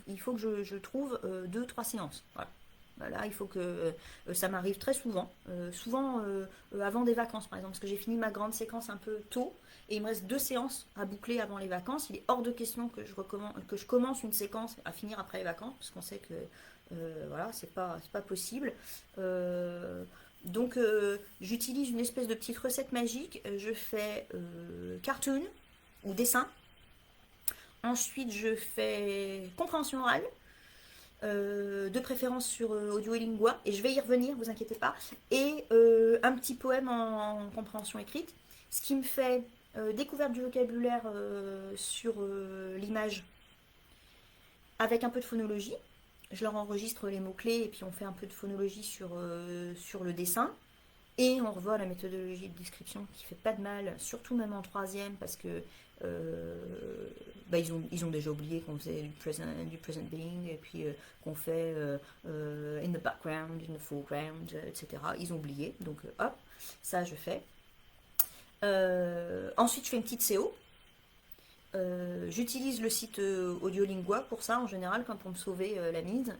S1: il faut que je trouve 2, 3 séances. Voilà. Voilà, il faut que ça m'arrive très souvent, avant des vacances par exemple, parce que j'ai fini ma grande séquence un peu tôt et il me reste 2 séances à boucler avant les vacances. Il est hors de question que je commence une séquence à finir après les vacances, parce qu'on sait que voilà, c'est pas possible. Donc j'utilise une espèce de petite recette magique. Je fais cartoon ou dessin. Ensuite je fais compréhension orale. De préférence sur Audiolingua, et je vais y revenir, vous inquiétez pas, et un petit poème en compréhension écrite, ce qui me fait découverte du vocabulaire sur l'image avec un peu de phonologie. Je leur enregistre les mots-clés et puis on fait un peu de phonologie sur le dessin. Et on revoit la méthodologie de description qui fait pas de mal, surtout même en troisième, parce que ils ont déjà oublié qu'on faisait du present being, et puis qu'on fait in the background, in the foreground, etc. Ils ont oublié, donc hop, ça je fais. Ensuite, je fais une petite CO. J'utilise le site Audiolingua pour ça en général, quand pour me sauver la mise.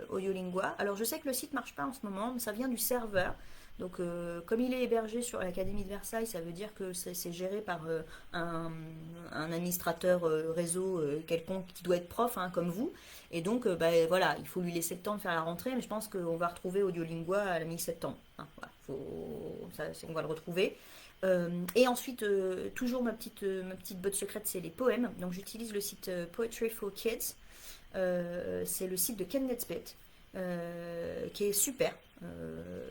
S1: Audiolingua. Alors je sais que le site marche pas en ce moment, mais ça vient du serveur. Donc comme il est hébergé sur l'Académie de Versailles, ça veut dire que c'est géré par un administrateur réseau quelconque qui doit être prof, hein, comme vous. Et donc voilà, il faut lui laisser le temps de faire la rentrée, mais je pense qu'on va retrouver Audiolingua à la mi-septembre. Hein, voilà, on va le retrouver. Et ensuite, toujours ma petite botte secrète, c'est les poèmes. Donc j'utilise le site Poetry for Kids. C'est le site de Ken Netzbet, qui est super.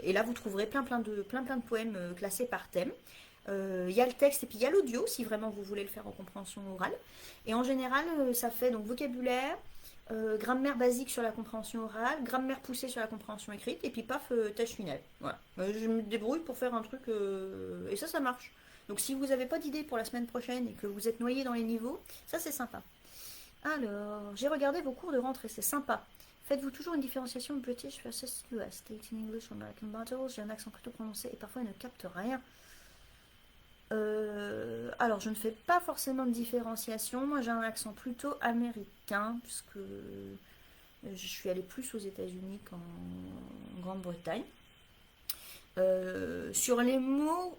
S1: Et là, vous trouverez plein de poèmes classés par thème. Il y a le texte et puis il y a l'audio, si vraiment vous voulez le faire en compréhension orale. Et en général, ça fait donc vocabulaire, grammaire basique sur la compréhension orale, grammaire poussée sur la compréhension écrite, et puis paf, tâche finale. Voilà. Je me débrouille pour faire un truc, et ça marche. Donc si vous n'avez pas d'idée pour la semaine prochaine et que vous êtes noyé dans les niveaux, ça c'est sympa. Alors, j'ai regardé vos cours de rentrée, c'est sympa. Faites-vous toujours une différenciation British versus US, States in English or American Battles? J'ai un accent plutôt prononcé et parfois il ne capte rien. Alors, je ne fais pas forcément de différenciation. Moi, j'ai un accent plutôt américain, puisque je suis allée plus aux États-Unis qu'en Grande-Bretagne. Sur les mots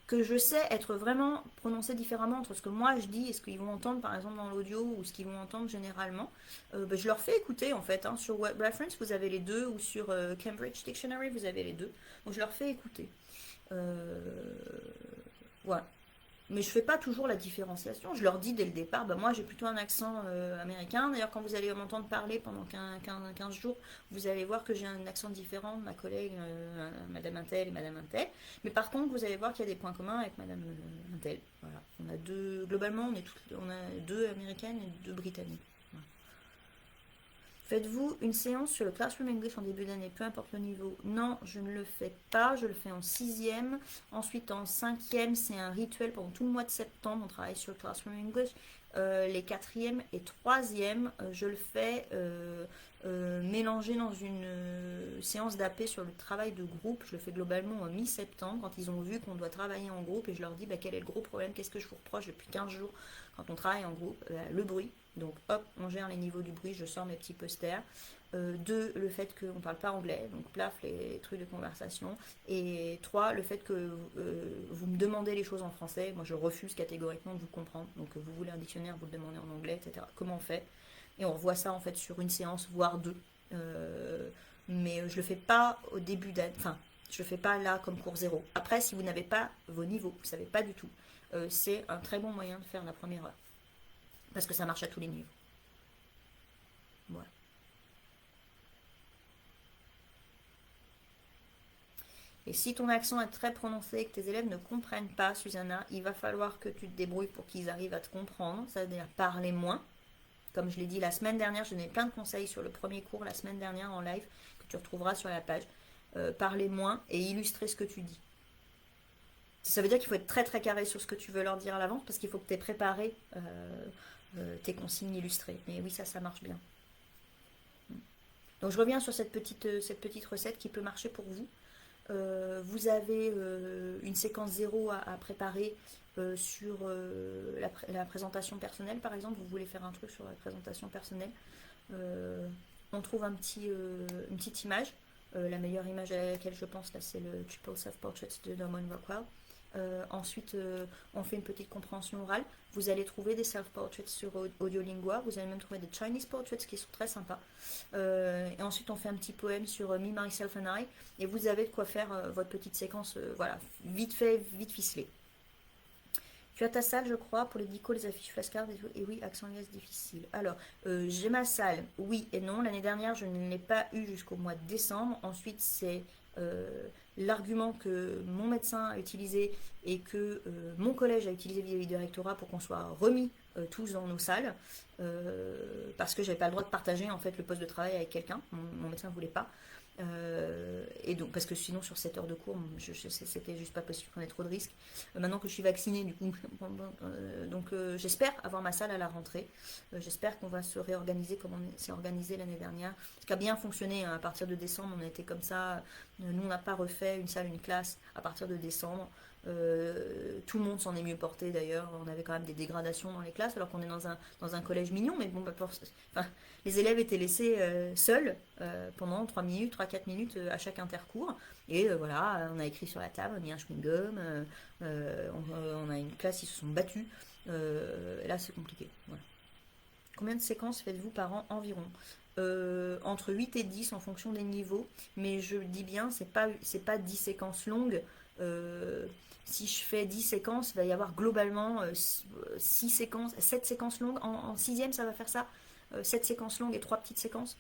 S1: que je sais être vraiment prononcés différemment entre ce que moi je dis et ce qu'ils vont entendre par exemple dans l'audio ou ce qu'ils vont entendre généralement, je leur fais écouter en fait. Hein. Sur Web Reference, vous avez les deux, ou sur Cambridge Dictionary, vous avez les deux. Donc, je leur fais écouter. Voilà. Mais je fais pas toujours la différenciation. Je leur dis dès le départ, bah moi j'ai plutôt un accent américain. D'ailleurs, quand vous allez m'entendre parler pendant 15 jours, vous allez voir que j'ai un accent différent de ma collègue Madame Intel et Madame Intel. Mais par contre, vous allez voir qu'il y a des points communs avec Madame Intel. Voilà. On a deux, globalement, on a deux américaines et deux britanniques. Voilà. Faites-vous une séance sur le Classroom English en début d'année, peu importe le niveau? Non, je ne le fais pas, je le fais en sixième. Ensuite, en cinquième, c'est un rituel pendant tout le mois de septembre, on travaille sur le Classroom English. Les quatrième et troisième, je le fais mélanger dans une séance d'AP sur le travail de groupe. Je le fais globalement en mi-septembre, quand ils ont vu qu'on doit travailler en groupe, et je leur dis bah, quel est le gros problème, qu'est-ce que je vous reproche depuis 15 jours quand on travaille en groupe. Le bruit. Donc hop, on gère les niveaux du bruit, je sors mes petits posters. Deux, le fait qu'on ne parle pas anglais, donc plaf les trucs de conversation. Et trois, le fait que vous me demandez les choses en français, moi je refuse catégoriquement de vous comprendre. Donc vous voulez un dictionnaire, vous le demandez en anglais, etc. Comment on fait? Et on revoit ça en fait sur une séance, voire deux. Mais je le fais pas au début d'année, enfin je le fais pas là comme cours zéro. Après, si vous n'avez pas vos niveaux, vous ne savez pas du tout, c'est un très bon moyen de faire la première heure. Parce que ça marche à tous les niveaux. Voilà. Et si ton accent est très prononcé et que tes élèves ne comprennent pas, Susanna, il va falloir que tu te débrouilles pour qu'ils arrivent à te comprendre. Ça veut dire parler moins. Comme je l'ai dit la semaine dernière, je donnais plein de conseils sur le premier cours la semaine dernière en live que tu retrouveras sur la page. Parler moins et illustrer ce que tu dis. Ça veut dire qu'il faut être très très carré sur ce que tu veux leur dire à l'avance parce qu'il faut que tu aies préparé tes consignes illustrées. Mais oui, ça marche bien. Donc je reviens sur cette petite recette qui peut marcher pour vous. Vous avez une séquence zéro à préparer sur la présentation personnelle, par exemple. Vous voulez faire un truc sur la présentation personnelle. On trouve une petite image. La meilleure image à laquelle je pense, là, c'est le Triple Self-Portrait de Norman Rockwell. Ensuite, on fait une petite compréhension orale. Vous allez trouver des self-portraits sur Audiolingua. Vous allez même trouver des Chinese portraits qui sont très sympas. Et ensuite, on fait un petit poème sur Me, Myself and I. Et vous avez de quoi faire votre petite séquence, voilà, vite fait, vite ficelée. Tu as ta salle, je crois, pour les dico, les affiches flashcards et tout. Et oui, accent US difficile. Alors, j'ai ma salle, oui et non. L'année dernière, je ne l'ai pas eu jusqu'au mois de décembre. Ensuite, c'est l'argument que mon médecin a utilisé et que mon collège a utilisé vis-à-vis du rectorat pour qu'on soit remis tous dans nos salles. Parce que j'avais pas le droit de partager en fait le poste de travail avec quelqu'un. Mon médecin ne voulait pas. Et donc, parce que sinon, sur 7 heures de cours, c'était juste pas possible qu'on ait trop de risques. Maintenant que je suis vaccinée, du coup, donc j'espère avoir ma salle à la rentrée. J'espère qu'on va se réorganiser comme on s'est organisé l'année dernière. Ce qui a bien fonctionné, hein, à partir de décembre, on a été comme ça. Nous, on n'a pas refait une salle, une classe à partir de décembre. Tout le monde s'en est mieux porté d'ailleurs. On avait quand même des dégradations dans les classes alors qu'on est dans un collège mignon, mais bon, enfin, les élèves étaient laissés seuls pendant 3-4 minutes à chaque intercours. Et voilà, on a écrit sur la table, on a mis un chewing-gum, on a une classe, ils se sont battus. Et là, c'est compliqué. Voilà. Combien de séquences faites-vous par an environ? Entre 8 et 10 en fonction des niveaux. Mais je dis bien, c'est pas 10 séquences longues. Si je fais 10 séquences, il va y avoir globalement 6 séquences, 7 séquences longues. En sixième, ça va faire ça. 7 séquences longues et 3 petites séquences.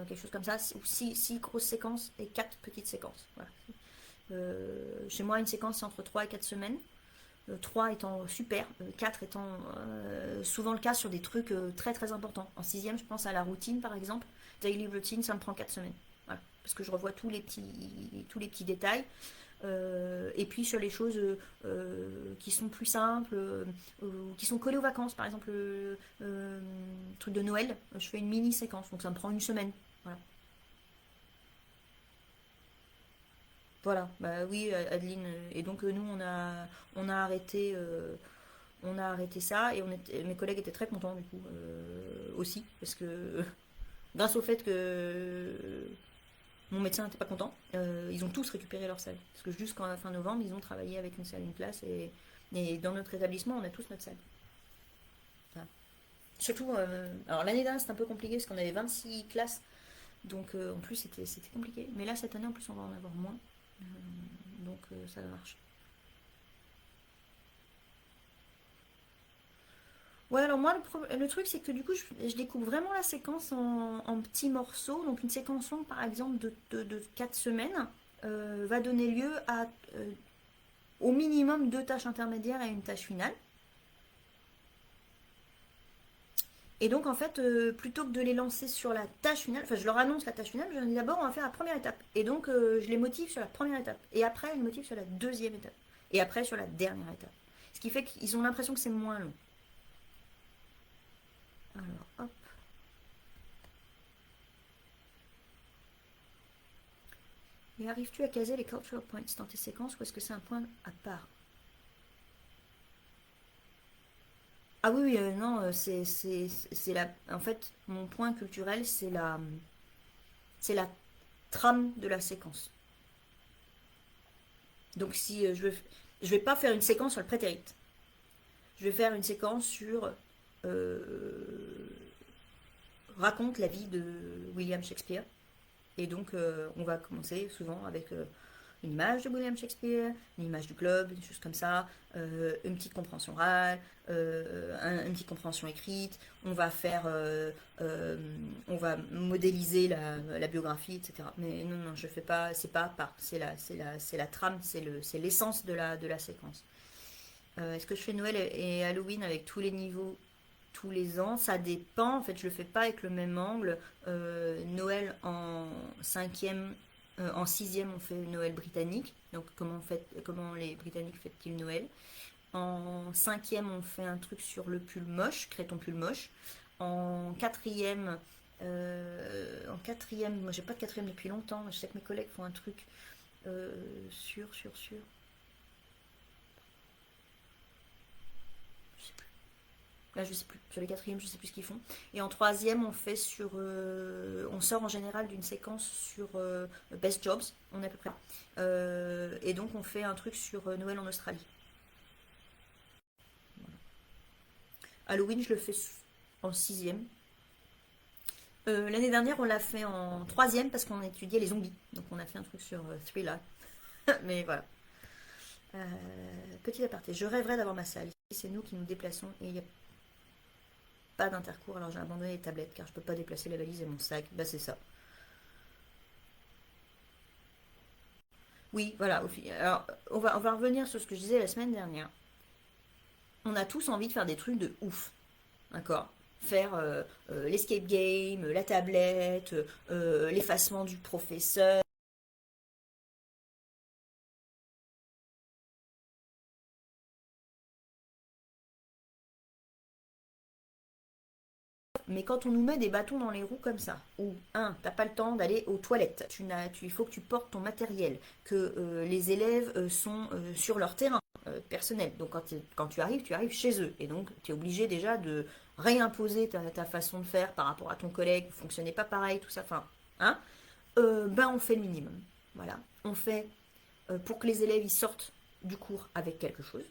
S1: Quelque chose comme ça. Ou 6 grosses séquences et 4 petites séquences. Voilà. Chez moi, une séquence, c'est entre 3 et 4 semaines. 3 étant super, 4 étant souvent le cas sur des trucs très très importants. En sixième, je pense à la routine par exemple. Daily routine, ça me prend 4 semaines. Voilà. Parce que je revois tous les petits détails. Et puis sur les choses qui sont plus simples, qui sont collées aux vacances, par exemple truc de Noël, je fais une mini séquence, donc ça me prend une semaine. Voilà. Voilà, bah oui, Adeline. Et donc nous on a arrêté ça et mes collègues étaient très contents du coup aussi parce que grâce au fait que mon médecin n'était pas content, ils ont tous récupéré leur salle parce que jusqu'en fin novembre ils ont travaillé avec une salle, une classe et dans notre établissement on a tous notre salle. Voilà. Surtout, alors l'année dernière c'était un peu compliqué parce qu'on avait 26 classes donc en plus c'était compliqué. Mais là cette année en plus on va en avoir moins. Donc ça marche. Ouais, alors moi, le truc, c'est que du coup, je découpe vraiment la séquence en petits morceaux. Donc, une séquence longue, par exemple, de 4 semaines, va donner lieu à au minimum 2 tâches intermédiaires et une tâche finale. Et donc, en fait, plutôt que de les lancer sur la tâche finale, enfin, je leur annonce la tâche finale, je leur dis d'abord, on va faire la première étape. Et donc, je les motive sur la première étape. Et après, je les motive sur la deuxième étape. Et après, sur la dernière étape. Ce qui fait qu'ils ont l'impression que c'est moins long. Alors, hop. Et arrives-tu à caser les cultural points dans tes séquences ou est-ce que c'est un point à part? Ah oui, oui, non, c'est la... En fait, mon point culturel, c'est la trame de la séquence. Donc si je vais pas faire une séquence sur le prétérite. Je vais faire une séquence sur raconte la vie de William Shakespeare. Et donc on va commencer souvent avec une image de William Shakespeare, une image du globe, des choses comme ça, une petite compréhension orale, une petite compréhension écrite. On va faire, on va modéliser la biographie, etc. Mais non, non, je fais pas, c'est pas à part, c'est la trame, c'est l'essence de la séquence. Est-ce que je fais Noël et Halloween avec tous les niveaux tous les ans? Ça dépend. En fait, je le fais pas avec le même angle. Noël en cinquième, en sixième, on fait Noël britannique. Donc, comment les Britanniques fêtent-ils Noël? En cinquième, on fait un truc sur le pull moche, crée ton pull moche. En quatrième, moi j'ai pas de quatrième depuis longtemps. Je sais que mes collègues font un truc sur. Là, je sais plus. Sur les quatrièmes, je sais plus ce qu'ils font. Et en troisième, on sort en général d'une séquence sur Best Jobs. On est à peu près. Et donc, on fait un truc sur Noël en Australie. Halloween, je le fais en sixième. L'année dernière, on l'a fait en troisième parce qu'on étudiait les zombies. Donc, on a fait un truc sur Thriller. Mais voilà. Euh, Petit aparté. Je rêverais d'avoir ma salle. Ici, c'est nous qui nous déplaçons et il n'y a pas d'intercours. Alors, j'ai abandonné les tablettes car je peux pas déplacer la valise et mon sac. Bah, c'est ça. Oui, voilà. Alors, on va revenir sur ce que je disais la semaine dernière. On a tous envie de faire des trucs de ouf. D'accord? Faire l'escape game, la tablette, l'effacement du professeur. Mais quand on nous met des bâtons dans les roues comme ça, ou t'as pas le temps d'aller aux toilettes, il faut que tu portes ton matériel, que les élèves sont sur leur terrain personnel. Donc quand tu arrives chez eux. Et donc tu es obligé déjà de réimposer ta façon de faire par rapport à ton collègue, vous fonctionnez pas pareil, tout ça. Enfin, hein, ben on fait le minimum. Voilà. On fait pour que les élèves ils sortent du cours avec quelque chose,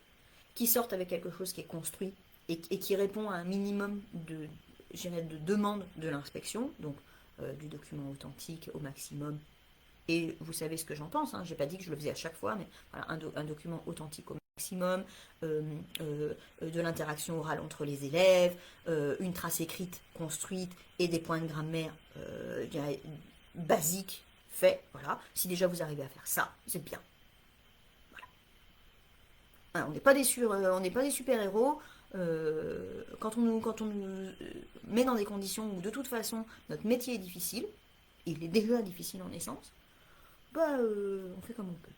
S1: qui sortent avec quelque chose qui est construit et qui répond à un minimum de demande de l'inspection, donc du document authentique au maximum. Et vous savez ce que j'en pense, hein, j'ai pas dit que je le faisais à chaque fois, mais voilà, un document authentique au maximum, de l'interaction orale entre les élèves, une trace écrite construite et des points de grammaire, je dirais, basiques faits. Voilà. Si déjà vous arrivez à faire ça, c'est bien. Hein, on n'est pas des super-héros. Quand on nous met dans des conditions où de toute façon notre métier est difficile, il est déjà difficile en essence, bah on fait comme on peut.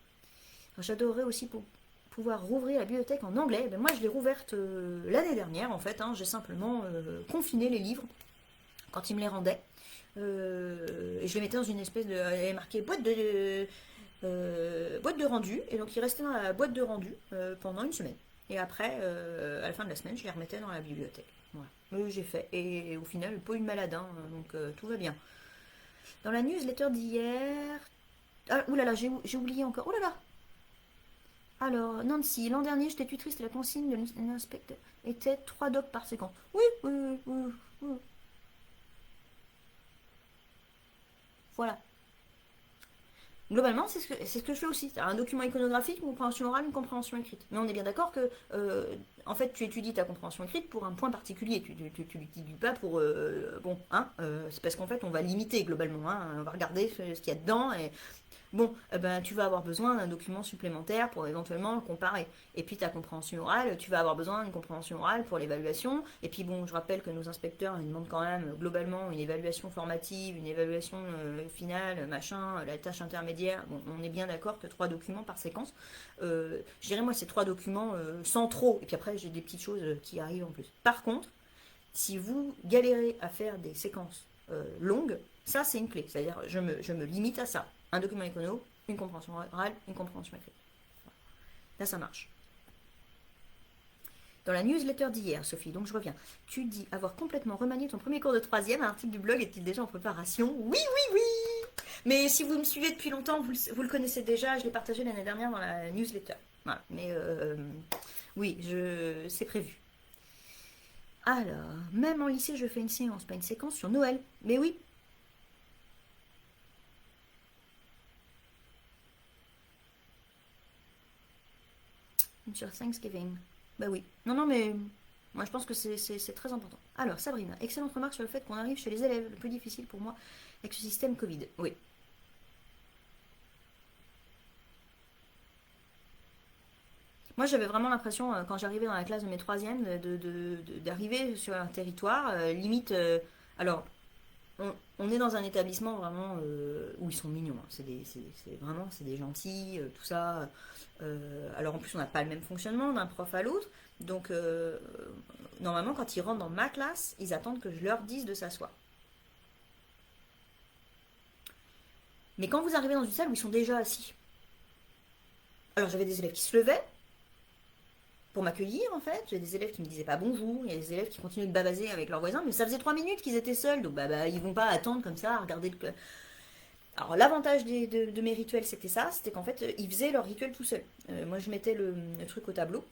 S1: J'adorerais aussi pouvoir rouvrir la bibliothèque en anglais. Ben, moi je l'ai rouverte l'année dernière en fait, hein. J'ai simplement confiné les livres quand ils me les rendaient. Et je les mettais dans une espèce de... Il y avait marqué boîte de rendu. Et donc il restait dans la boîte de rendu pendant une semaine. Et après, à la fin de la semaine, je les remettais dans la bibliothèque. Voilà. J'ai fait. Et au final, pas une malade, hein, donc tout va bien. Dans la newsletter d'hier... Ah, oulala, j'ai oublié encore. Oulala. Alors, Nancy, l'an dernier, j'étais tutrice et la consigne de l'inspecteur était 3 docs par séquence. Oui, oui, oui, oui, oui. Voilà. Globalement, c'est ce que je fais aussi. Un document iconographique, une compréhension orale, une compréhension écrite. Mais on est bien d'accord que, en fait, tu étudies ta compréhension écrite pour un point particulier. Tu l'étudies pas pour... bon, hein, c'est parce qu'en fait, on va limiter globalement. Hein, on va regarder ce qu'il y a dedans et bon, eh ben, tu vas avoir besoin d'un document supplémentaire pour éventuellement le comparer. Et puis ta compréhension orale, tu vas avoir besoin d'une compréhension orale pour l'évaluation. Et puis bon, je rappelle que nos inspecteurs ils demandent quand même globalement une évaluation formative, une évaluation finale, machin, la tâche intermédiaire. Bon, on est bien d'accord que 3 documents par séquence. Je dirais moi c'est 3 documents sans trop. Et puis après j'ai des petites choses qui arrivent en plus. Par contre, si vous galérez à faire des séquences longues, ça c'est une clé. C'est-à-dire je me limite à ça. Un document écono, une compréhension orale, une compréhension écrite. Là ça marche. Dans la newsletter d'hier, Sophie, donc je reviens. Tu dis avoir complètement remanié ton premier cours de troisième. Un article du blog est-il déjà en préparation? Oui, oui, oui. Mais si vous me suivez depuis longtemps, vous le connaissez déjà. Je l'ai partagé l'année dernière dans la newsletter. Voilà. Mais oui, c'est prévu. Alors, même en lycée, je fais une séance, pas une séquence sur Noël. Mais oui. Sur Thanksgiving. Bah oui. Non, non, mais moi je pense que c'est très important. Alors, Sabrina, excellente remarque sur le fait qu'on arrive chez les élèves. Le plus difficile pour moi avec ce système Covid. Oui. Moi, j'avais vraiment l'impression, quand j'arrivais dans la classe de mes troisièmes, d'arriver sur un territoire, limite. Alors, on est dans un établissement vraiment où ils sont mignons. Hein. Vraiment, c'est des gentils, tout ça. Alors, en plus, on n'a pas le même fonctionnement d'un prof à l'autre. Donc, normalement, quand ils rentrent dans ma classe, ils attendent que je leur dise de s'asseoir. Mais quand vous arrivez dans une salle où ils sont déjà assis, alors j'avais des élèves qui se levaient, pour m'accueillir en fait. J'ai des élèves qui me disaient pas bonjour, il y a des élèves qui continuaient de babaser avec leurs voisins, mais ça faisait 3 minutes qu'ils étaient seuls, donc ils vont pas attendre comme ça à regarder le. Alors l'avantage de mes rituels c'était ça, c'était qu'en fait ils faisaient leur rituel tout seuls. Moi je mettais le truc au tableau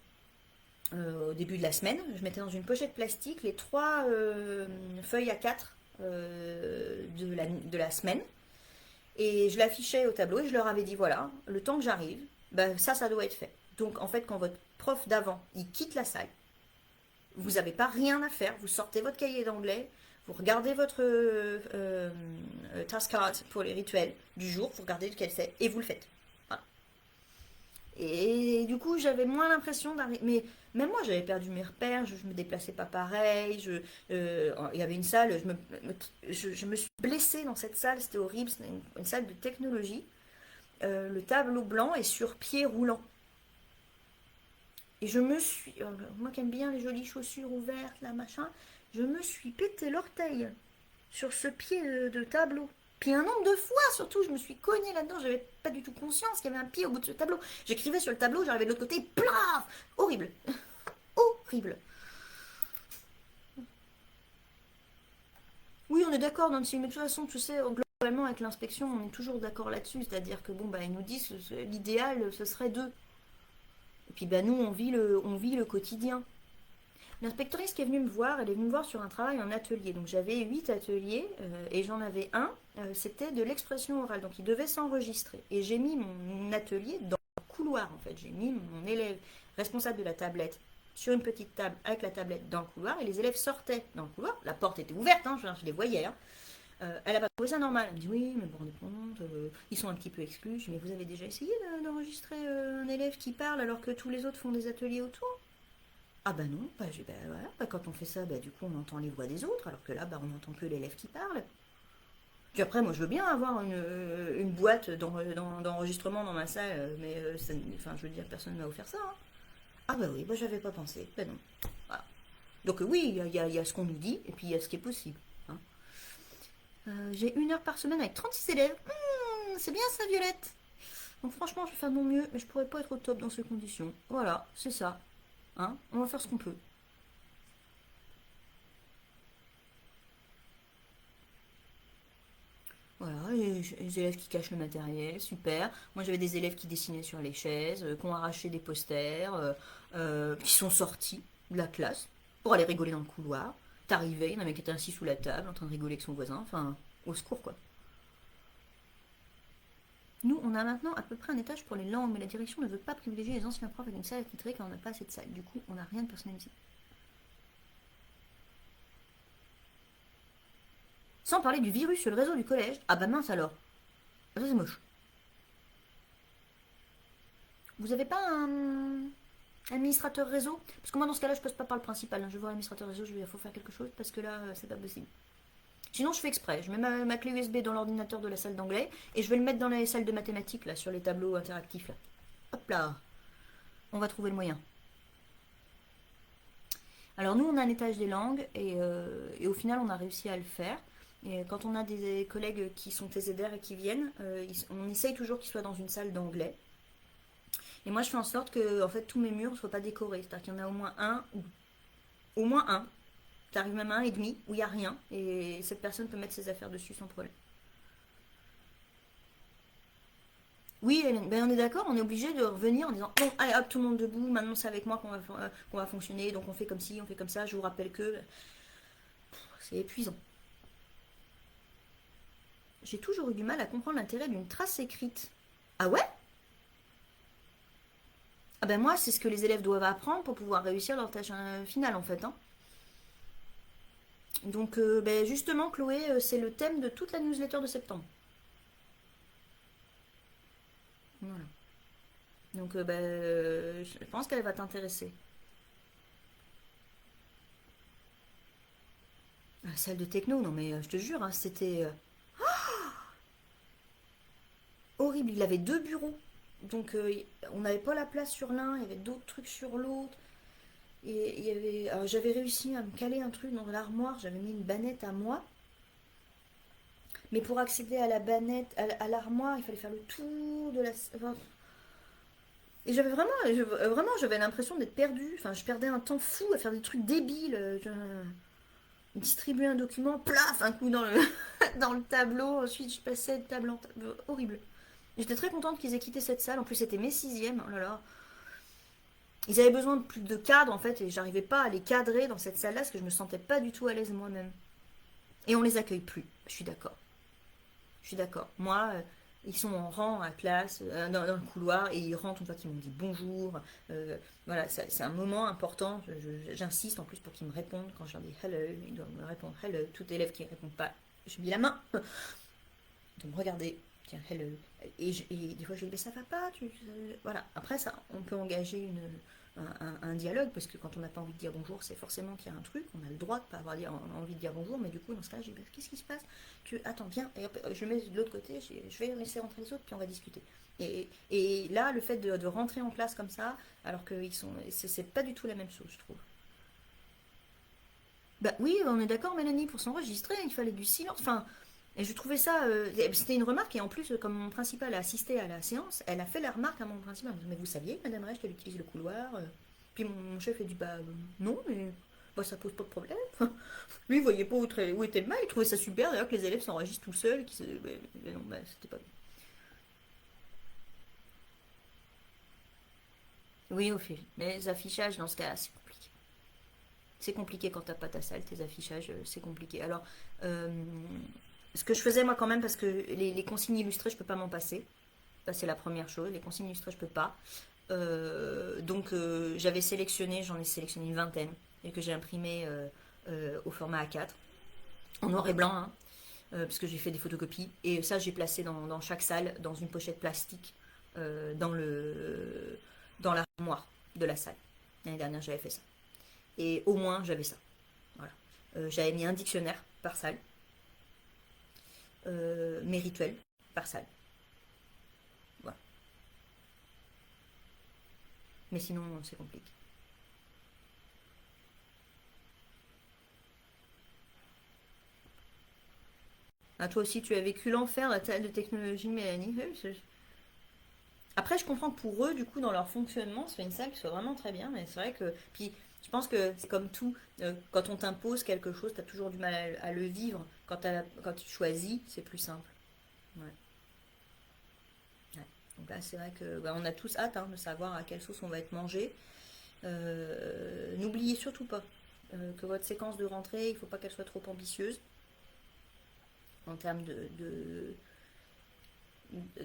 S1: au début de la semaine, je mettais dans une pochette plastique les 3 feuilles A4 de la semaine et je l'affichais au tableau et je leur avais dit voilà, le temps que j'arrive, ça doit être fait. Donc en fait quand votre prof d'avant il quitte la salle, vous n'avez pas rien à faire, vous sortez votre cahier d'anglais, vous regardez votre task card pour les rituels du jour, vous regardez lequel c'est et vous le faites. Voilà. Et du coup, j'avais moins l'impression d'arriver. Mais même moi, j'avais perdu mes repères, je me déplaçais pas pareil. Il y avait une salle, je me suis blessée dans cette salle, c'était horrible, c'était une salle de technologie. Le tableau blanc est sur pied roulant. Et je me suis, moi qui aime bien les jolies chaussures ouvertes, là, machin, je me suis pété l'orteil sur ce pied de tableau. Puis un nombre de fois, surtout, je me suis cognée là-dedans, j'avais pas du tout conscience qu'il y avait un pied au bout de ce tableau. J'écrivais sur le tableau, j'arrivais de l'autre côté, plaf. Horrible. Horrible. Oui, on est d'accord, Nancy, mais de toute façon, tu sais, globalement, avec l'inspection, on est toujours d'accord là-dessus, c'est-à-dire que bon, ils nous disent l'idéal, ce serait deux. Et puis nous, on vit le quotidien. L'inspectrice qui est venue me voir, elle est venue me voir sur un travail en atelier. Donc j'avais 8 ateliers et j'en avais un, c'était de l'expression orale. Donc il devait s'enregistrer. Et j'ai mis mon atelier dans le couloir en fait. J'ai mis mon élève responsable de la tablette sur une petite table avec la tablette dans le couloir et les élèves sortaient dans le couloir. La porte était ouverte, hein, je les voyais. Hein. Elle n'a pas trouvé ça normal. Elle me dit oui, mais vous vous rendez compte, ils sont un petit peu exclus. Je dis mais vous avez déjà essayé d'enregistrer un élève qui parle alors que tous les autres font des ateliers autour? Ah bah non, voilà, quand on fait ça, du coup on entend les voix des autres, alors que là on n'entend que l'élève qui parle. Puis après moi je veux bien avoir une boîte d'enregistrement dans ma salle, mais enfin je veux dire personne ne m'a offert ça. Hein. Ah bah oui, j'avais pas pensé, non. Voilà. Donc oui, il y a ce qu'on nous dit, et puis il y a ce qui est possible. Hein. J'ai 1 heure par semaine avec 36 élèves. C'est bien ça Violette. Donc franchement je vais faire de mon mieux, mais je pourrais pas être au top dans ces conditions. Voilà, c'est ça. Hein, on va faire ce qu'on peut. Voilà, les élèves qui cachent le matériel, super. Moi j'avais des élèves qui dessinaient sur les chaises, qui ont arraché des posters, qui sont sortis de la classe pour aller rigoler dans le couloir. T'arrivais, il y en avait qui était assis sous la table en train de rigoler avec son voisin, enfin, au secours quoi. Nous, on a maintenant à peu près un étage pour les langues, mais la direction ne veut pas privilégier les anciens profs avec une salle attitrée car on n'a pas assez de salle. Du coup, on n'a rien de personnalisé. Sans parler du virus sur le réseau du collège. Ah bah mince alors. Ça c'est moche. Vous avez pas un administrateur réseau? Parce que moi dans ce cas-là je passe pas par le principal. Je vais voir l'administrateur réseau, il faut faire quelque chose parce que là c'est pas possible. Sinon je fais exprès. Je mets ma clé USB dans l'ordinateur de la salle d'anglais et je vais le mettre dans les salles de mathématiques là, sur les tableaux interactifs là. Hop là. On va trouver le moyen. Alors nous on a un étage des langues et au final on a réussi à le faire. Et quand on a des collègues qui sont TZR et qui viennent, on essaye toujours qu'ils soient dans une salle d'anglais. Et moi, je fais en sorte que en fait, tous mes murs ne soient pas décorés. C'est-à-dire qu'il y en a au moins un, ou au moins un. T'arrives même à un et demi, où il n'y a rien. Et cette personne peut mettre ses affaires dessus sans problème. Oui, ben on est d'accord, on est obligé de revenir en disant bon, allez hop, tout le monde debout, maintenant c'est avec moi qu'on va fonctionner, donc on fait comme ci, on fait comme ça. Je vous rappelle que c'est épuisant. J'ai toujours eu du mal à comprendre l'intérêt d'une trace écrite. Ah ouais? Ah ben moi, c'est ce que les élèves doivent apprendre pour pouvoir réussir leur tâche finale en fait, hein. Donc ben justement, Chloé, c'est le thème de toute la newsletter de septembre. Voilà. Donc ben, je pense qu'elle va t'intéresser. La salle de techno, non mais je te jure, hein, c'était horrible. Il avait deux bureaux. Donc on n'avait pas la place sur l'un, il y avait d'autres trucs sur l'autre. Et il y avait, alors, j'avais réussi à me caler un truc dans l'armoire, j'avais mis une bannette à moi. Mais pour accéder à la bannette, à l'armoire, il fallait faire le tour de la... Enfin, et j'avais vraiment, vraiment, j'avais l'impression d'être perdue. Enfin, je perdais un temps fou à faire des trucs débiles. Distribuer un document, plaf, un coup dans le, dans le tableau. Ensuite, je passais de table en table. Horrible. J'étais très contente qu'ils aient quitté cette salle. En plus, c'était mes sixièmes. Oh là là. Ils avaient besoin de plus de cadres, en fait, et j'arrivais pas à les cadrer dans cette salle-là parce que je me sentais pas du tout à l'aise moi-même. Et on les accueille plus. Je suis d'accord. Je suis d'accord. Moi, ils sont en rang à classe, dans le couloir, et ils rentrent une fois qu'ils m'ont dit bonjour. Voilà, c'est un moment important. J'insiste en plus pour qu'ils me répondent. Quand je leur dis hello, ils doivent me répondre hello. Tout élève qui ne répond pas, je mets la main. De me regarder, tiens, hello. Et des fois, je dis, mais ça va pas. Voilà. Après, ça, on peut engager un dialogue, parce que quand on n'a pas envie de dire bonjour, c'est forcément qu'il y a un truc. On a le droit de pas avoir envie de dire bonjour, mais du coup, dans ce cas, je dis, qu'est-ce qui se passe? Attends, viens. Et hop, je le mets de l'autre côté, je vais laisser rentrer les autres, puis on va discuter. Et là, le fait de rentrer en classe comme ça, alors que c'est pas du tout la même chose, je trouve. Bah oui, on est d'accord, Mélanie, pour s'enregistrer, il fallait du silence. Enfin, et je trouvais ça. C'était une remarque, et en plus, comme mon principal a assisté à la séance, elle a fait la remarque à mon principal. Elle m'a dit, mais vous saviez, Madame Recht, elle utilise le couloir. Puis mon chef a dit, bah non, mais bah, ça pose pas de problème. Lui, il voyait pas où était le mal, il trouvait ça super, d'ailleurs, que les élèves s'enregistrent tout seuls. Mais non, bah, c'était pas bien. Oui, au fil. Mais les affichages, dans ce cas-là, c'est compliqué. C'est compliqué quand t'as pas ta salle, tes affichages, c'est compliqué. Alors, euh, ce que je faisais moi quand même, parce que les consignes illustrées, je peux pas m'en passer. Ça, c'est la première chose. Les consignes illustrées, je peux pas. Donc, j'en ai sélectionné une vingtaine et que j'ai imprimé au format A4, en noir et blanc, hein, parce que j'ai fait des photocopies. Et ça, j'ai placé dans chaque salle, dans une pochette plastique, dans l'armoire de la salle. L'année dernière, j'avais fait ça. Et au moins, j'avais ça. Voilà. J'avais mis un dictionnaire par salle, mes rituels par salle. Voilà. Mais sinon, c'est compliqué. Ah, toi aussi, tu as vécu l'enfer, la salle de technologie, Mélanie. Après, je comprends que pour eux, du coup, dans leur fonctionnement, c'est une salle qui soit vraiment très bien, mais c'est vrai que. Puis, je pense que c'est comme tout, quand on t'impose quelque chose, tu as toujours du mal à le vivre. Quand tu choisis, c'est plus simple. Ouais. Ouais. Donc là, c'est vrai que bah, on a tous hâte, hein, de savoir à quelle sauce on va être mangé. N'oubliez surtout pas que votre séquence de rentrée, il ne faut pas qu'elle soit trop ambitieuse en termes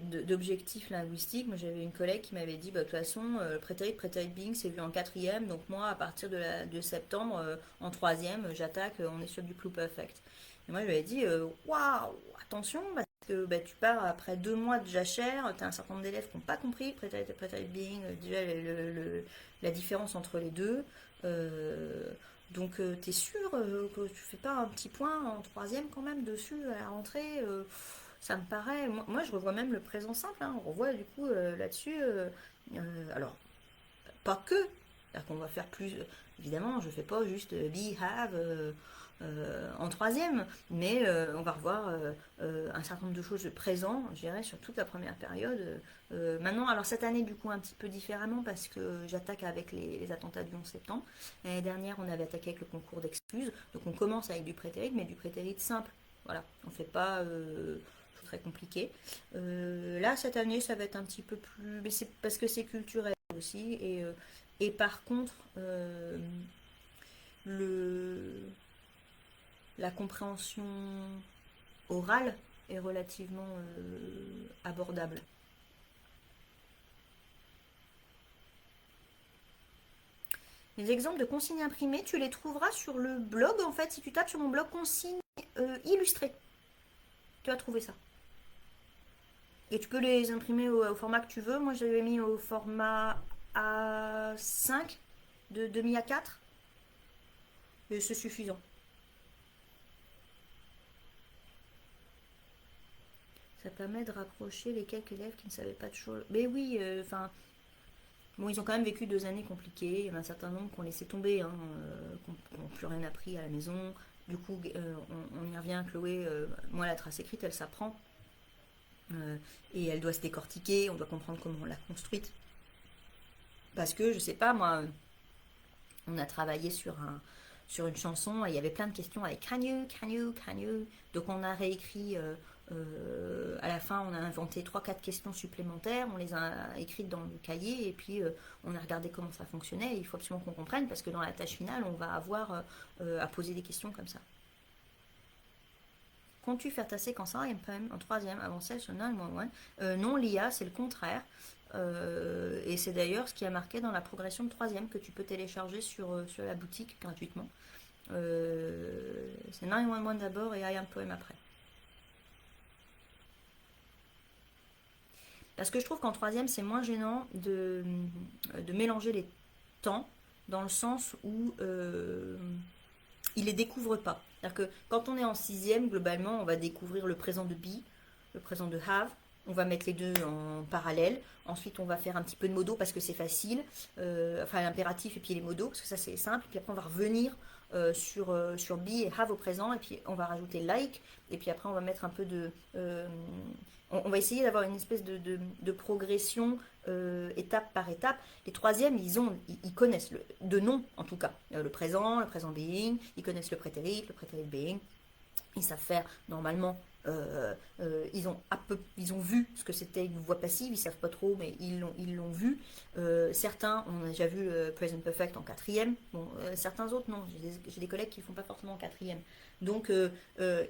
S1: d'objectifs linguistiques, moi j'avais une collègue qui m'avait dit, bah, de toute façon, prétérit being, c'est vu en quatrième, donc moi, à partir de septembre, en troisième, j'attaque, on est sur du pluperfect. Et moi, je lui ai dit, waouh, attention, parce que bah, tu pars après 2 mois de jachère, tu as un certain nombre d'élèves qui n'ont pas compris prétérit being, déjà la différence entre les deux. Euh, donc, t'es sûr que tu fais pas un petit point en troisième quand même dessus à la rentrée ça me paraît. Moi, je revois même le présent simple. Hein, on revoit du coup là-dessus. Alors, pas que. C'est-à-dire qu'on va faire plus. Évidemment, je fais pas juste be, have en troisième, mais on va revoir un certain nombre de choses de présent, je dirais, sur toute la première période. Maintenant, alors cette année, du coup, un petit peu différemment parce que j'attaque avec les attentats du 11 septembre. L'année dernière, on avait attaqué avec le concours d'excuses. Donc, on commence avec du prétérit, mais du prétérit simple. Voilà, on fait pas très compliqué. Là, cette année, ça va être un petit peu plus. Mais c'est parce que c'est culturel aussi. Et par contre, le, la compréhension orale est relativement abordable. Les exemples de consignes imprimées, tu les trouveras sur le blog, en fait, si tu tapes sur mon blog consignes illustrées. Tu vas trouver ça. Et tu peux les imprimer au format que tu veux. Moi, j'avais mis au format A5 de demi A4. Et c'est suffisant. Ça permet de rapprocher les quelques élèves qui ne savaient pas de choses. Mais oui, enfin. Bon, ils ont quand même vécu 2 années compliquées. Il y en a un certain nombre qui ont laissé tomber, hein, qui n'ont plus rien appris à la maison. Du coup, on y revient, Chloé. Moi, la trace écrite, elle s'apprend. Et elle doit se décortiquer. On doit comprendre comment on l'a construite. Parce que, je sais pas, moi, on a travaillé sur une chanson et il y avait plein de questions avec can you, can you, can you. Donc on a réécrit, à la fin on a inventé 3-4 questions supplémentaires, on les a écrites dans le cahier et puis on a regardé comment ça fonctionnait. Et il faut absolument qu'on comprenne parce que dans la tâche finale on va avoir à poser des questions comme ça. Comptes-tu faire ta séquence REM en troisième avant celle sur 911? Non, l'IA c'est le contraire. Et c'est d'ailleurs ce qui a marqué dans la progression de troisième que tu peux télécharger sur la boutique gratuitement. C'est 911 d'abord et I am poem après. Parce que je trouve qu'en troisième c'est moins gênant de mélanger les temps dans le sens où il les découvre pas. C'est-à-dire que quand on est en sixième, globalement, on va découvrir le présent de be, le présent de have. On va mettre les deux en parallèle. Ensuite, on va faire un petit peu de modo parce que c'est facile. Enfin, l'impératif et puis les modos, parce que ça, c'est simple. Puis après, on va revenir sur be et have au présent. Et puis, on va rajouter like. Et puis après, on va mettre un peu de... on va essayer d'avoir une espèce de progression étape par étape. Les troisièmes, ils connaissent, de nom en tout cas, le présent being, ils connaissent le prétérit being, ils savent faire normalement, ils ont vu ce que c'était une voix passive, ils savent pas trop, mais ils l'ont vu. Certains, on a déjà vu present perfect en quatrième, bon, certains autres non, j'ai des collègues qui ne font pas forcément en quatrième. Donc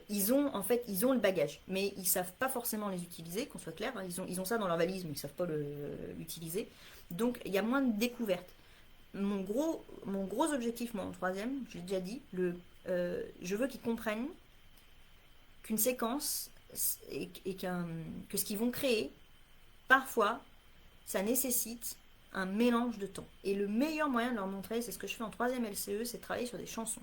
S1: ils ont le bagage, mais ils savent pas forcément les utiliser, qu'on soit clair, hein. Ils ont ça dans leur valise, mais ils savent pas l'utiliser. Donc il y a moins de découvertes. Mon gros objectif, moi, en troisième, j'ai déjà dit, je veux qu'ils comprennent qu'une séquence que ce qu'ils vont créer, parfois, ça nécessite un mélange de temps. Et le meilleur moyen de leur montrer, c'est ce que je fais en troisième LCE, c'est de travailler sur des chansons.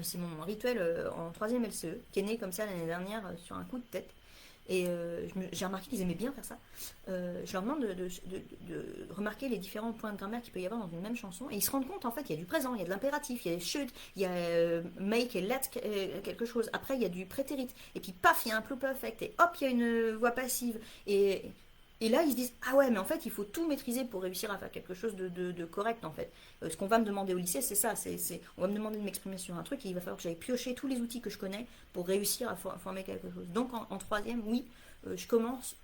S1: C'est mon rituel en troisième LCE, qui est né comme ça l'année dernière sur un coup de tête. Et j'ai remarqué qu'ils aimaient bien faire ça. Je leur demande de remarquer les différents points de grammaire qu'il peut y avoir dans une même chanson. Et ils se rendent compte, en fait, qu'il y a du présent, il y a de l'impératif, il y a should, il y a make et let quelque chose. Après, il y a du prétérit. Et puis, paf, il y a un pluperfect. Et hop, il y a une voix passive. Et là, ils se disent, ah ouais, mais en fait, il faut tout maîtriser pour réussir à faire quelque chose de correct, en fait. Ce qu'on va me demander au lycée, c'est ça. On va me demander de m'exprimer sur un truc et il va falloir que j'aille piocher tous les outils que je connais pour réussir à former quelque chose. Donc, en troisième, oui, je commence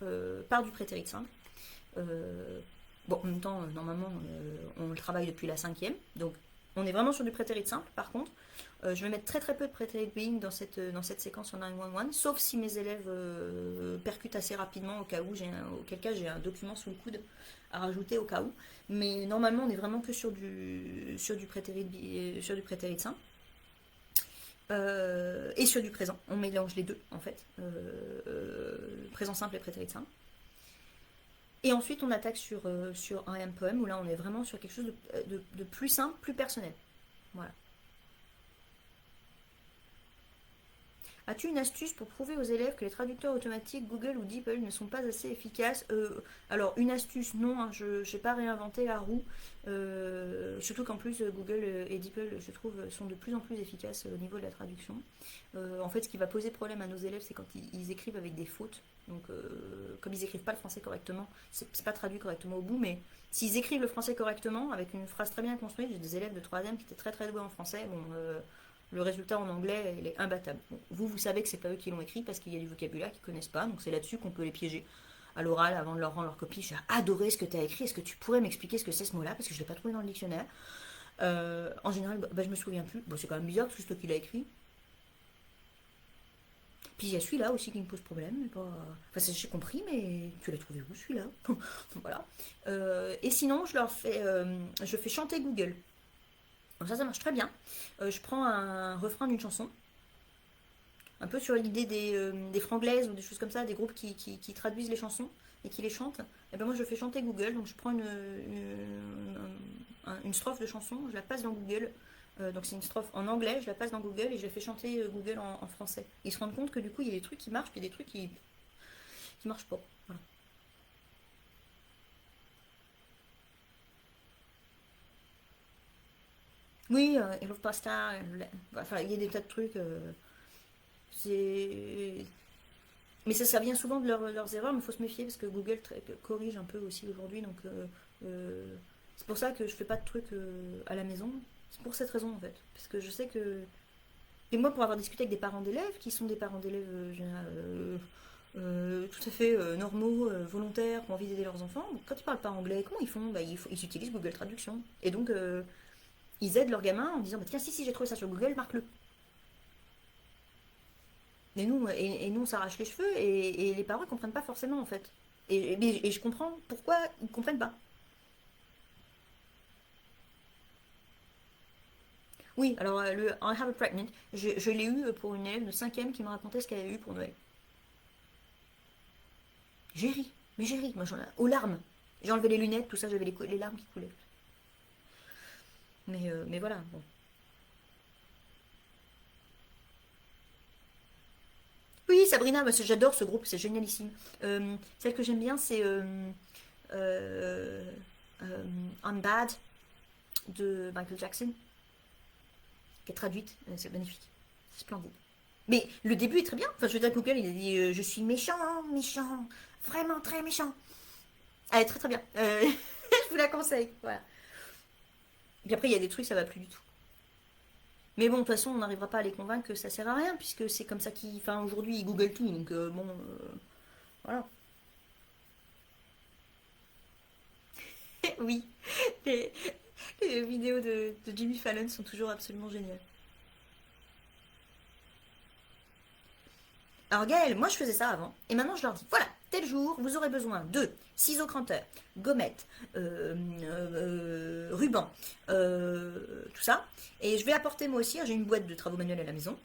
S1: par du prétérit simple. Bon, en même temps, normalement, on le travaille depuis la cinquième. Donc, On est vraiment sur du prétérit simple, par contre. Je vais mettre très très peu de prétérit being dans cette séquence en 911, sauf si mes élèves percutent assez rapidement, auquel cas j'ai un document sous le coude à rajouter au cas où. Mais normalement, on est vraiment que sur du prétérit simple. Et sur du présent. On mélange les deux, en fait. Présent simple et prétérit simple. Et ensuite, on attaque sur un M poème, où là, on est vraiment sur quelque chose de plus simple, plus personnel. Voilà. As-tu une astuce pour prouver aux élèves que les traducteurs automatiques Google ou DeepL ne sont pas assez efficaces? Alors, une astuce, non, hein, je n'ai pas réinventé la roue. Surtout qu'en plus, Google et DeepL, je trouve, sont de plus en plus efficaces au niveau de la traduction. En fait, ce qui va poser problème à nos élèves, c'est quand ils écrivent avec des fautes. Donc, comme ils écrivent pas le français correctement, c'est pas traduit correctement au bout, mais s'ils écrivent le français correctement, avec une phrase très bien construite, j'ai des élèves de 3e qui étaient très très doués en français, bon, le résultat en anglais, il est imbattable. Bon, vous savez que c'est pas eux qui l'ont écrit parce qu'il y a du vocabulaire qu'ils connaissent pas, donc c'est là-dessus qu'on peut les piéger. À l'oral, avant de leur rendre leur copie, j'ai adoré ce que tu as écrit, est-ce que tu pourrais m'expliquer ce que c'est ce mot-là, parce que je l'ai pas trouvé dans le dictionnaire. En général, je me souviens plus. Bon, c'est quand même bizarre parce que c'est toi qui l'as écrit. Puis il y a celui-là aussi qui me pose problème. Mais pas... Enfin, j'ai compris, mais tu l'as trouvé où celui-là? Voilà. Et sinon, je fais chanter Google. Donc ça marche très bien. Je prends un refrain d'une chanson, un peu sur l'idée des franglaises ou des choses comme ça, des groupes qui traduisent les chansons et qui les chantent. Et ben moi je fais chanter Google, donc je prends une strophe de chanson, je la passe dans Google. Donc c'est une strophe en anglais, je la passe dans Google et je la fais chanter Google en français. Ils se rendent compte que du coup il y a des trucs qui marchent et des trucs qui marchent pas. Voilà. Oui, I love pasta, enfin il y a des tas de trucs. C'est Mais ça vient souvent de leurs erreurs, mais il faut se méfier parce que Google corrige un peu aussi aujourd'hui. Donc, c'est pour ça que je fais pas de trucs à la maison. C'est pour cette raison en fait. Parce que je sais que. Et moi, pour avoir discuté avec des parents d'élèves, qui sont des parents d'élèves tout à fait normaux, volontaires, qui ont envie d'aider leurs enfants, donc, quand ils parlent pas anglais, comment ils font? Ils utilisent Google Traduction. Et donc, ils aident leurs gamins en disant bah, tiens, si j'ai trouvé ça sur Google, marque-le. Et nous, on s'arrache les cheveux et les parents ne comprennent pas forcément en fait. Et je comprends pourquoi ils ne comprennent pas. Oui, alors le I have a pregnant, je l'ai eu pour une élève de 5e qui me racontait ce qu'elle avait eu pour Noël. J'ai ri, moi aux larmes. J'ai enlevé les lunettes, tout ça, j'avais les larmes qui coulaient. Mais voilà, bon. Oui, Sabrina, moi, j'adore ce groupe, c'est génialissime. Celle que j'aime bien, c'est euh, euh, I'm Bad de Michael Jackson, qui est traduite. C'est magnifique. C'est splendide. Mais le début est très bien. Enfin, je veux dire, Google, il a dit je suis méchant, méchant, vraiment très méchant. Elle est très très bien. Je vous la conseille. Voilà. Puis après, il y a des trucs, ça va plus du tout. Mais bon, de toute façon, on n'arrivera pas à les convaincre que ça sert à rien, puisque c'est comme ça qu'ils. Enfin, aujourd'hui, ils googlent tout, donc bon, voilà. Oui, les, les vidéos de Jimmy Fallon sont toujours absolument géniales. Alors Gaël, moi je faisais ça avant, et maintenant je leur dis, voilà, tel jour, vous aurez besoin de ciseaux cranteurs, gommettes, ruban, tout ça. Et je vais apporter moi aussi, hein, j'ai une boîte de travaux manuels à la maison,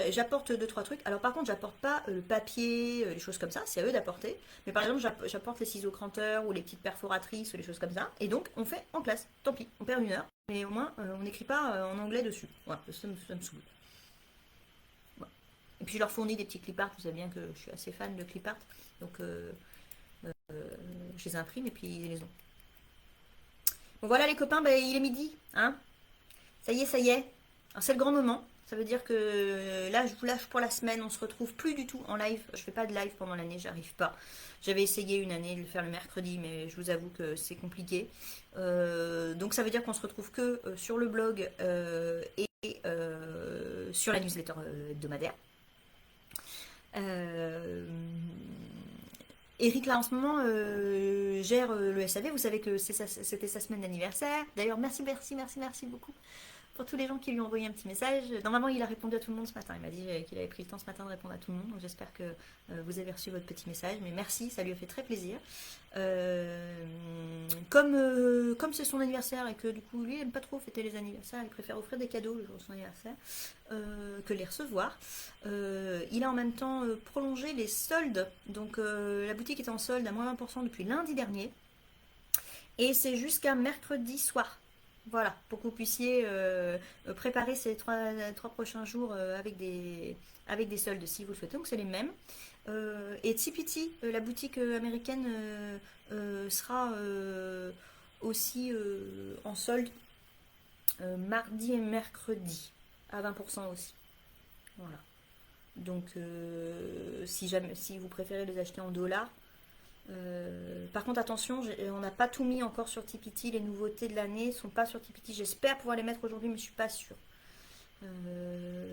S1: j'apporte deux, trois trucs. Alors par contre, j'apporte pas le papier, les choses comme ça, c'est à eux d'apporter. Mais par exemple, j'apporte les ciseaux cranteurs ou les petites perforatrices ou les choses comme ça. Et donc, on fait en classe, tant pis, on perd une heure, mais au moins, on n'écrit pas en anglais dessus. Voilà, ça me saoule. Voilà. Et puis je leur fournis des petits clip-art, vous savez bien que je suis assez fan de clip-art, donc je les imprime et puis ils les ont. Bon voilà les copains, ben, il est midi, hein. Ça y est, ça y est. Alors c'est le grand moment. Ça veut dire que là, je vous lâche pour la semaine. On se retrouve plus du tout en live. Je fais pas de live pendant l'année, j'arrive pas. J'avais essayé une année de le faire le mercredi, mais je vous avoue que c'est compliqué. Donc ça veut dire qu'on se retrouve que sur le blog et sur la newsletter hebdomadaire. Euh, Eric, là, en ce moment, gère le SAV. Vous savez que c'était sa semaine d'anniversaire. D'ailleurs, merci beaucoup pour tous les gens qui lui ont envoyé un petit message. Normalement, il a répondu à tout le monde ce matin. Il m'a dit qu'il avait pris le temps ce matin de répondre à tout le monde. Donc, j'espère que vous avez reçu votre petit message. Mais merci, ça lui a fait très plaisir. Comme c'est son anniversaire et que du coup, lui, il n'aime pas trop fêter les anniversaires, il préfère offrir des cadeaux le jour de son anniversaire que les recevoir. Il a en même temps prolongé les soldes. Donc, la boutique est en solde à moins 20% depuis lundi dernier. Et c'est jusqu'à mercredi soir. Voilà, pour que vous puissiez préparer ces trois prochains jours avec des soldes si vous le souhaitez. Donc c'est les mêmes. Et TPT, la boutique américaine, sera aussi en solde mardi et mercredi à 20% aussi. Voilà. Donc si vous préférez les acheter en dollars, par contre, attention, on n'a pas tout mis encore sur TPT. Les nouveautés de l'année sont pas sur TPT. J'espère pouvoir les mettre aujourd'hui, mais je suis pas sûre.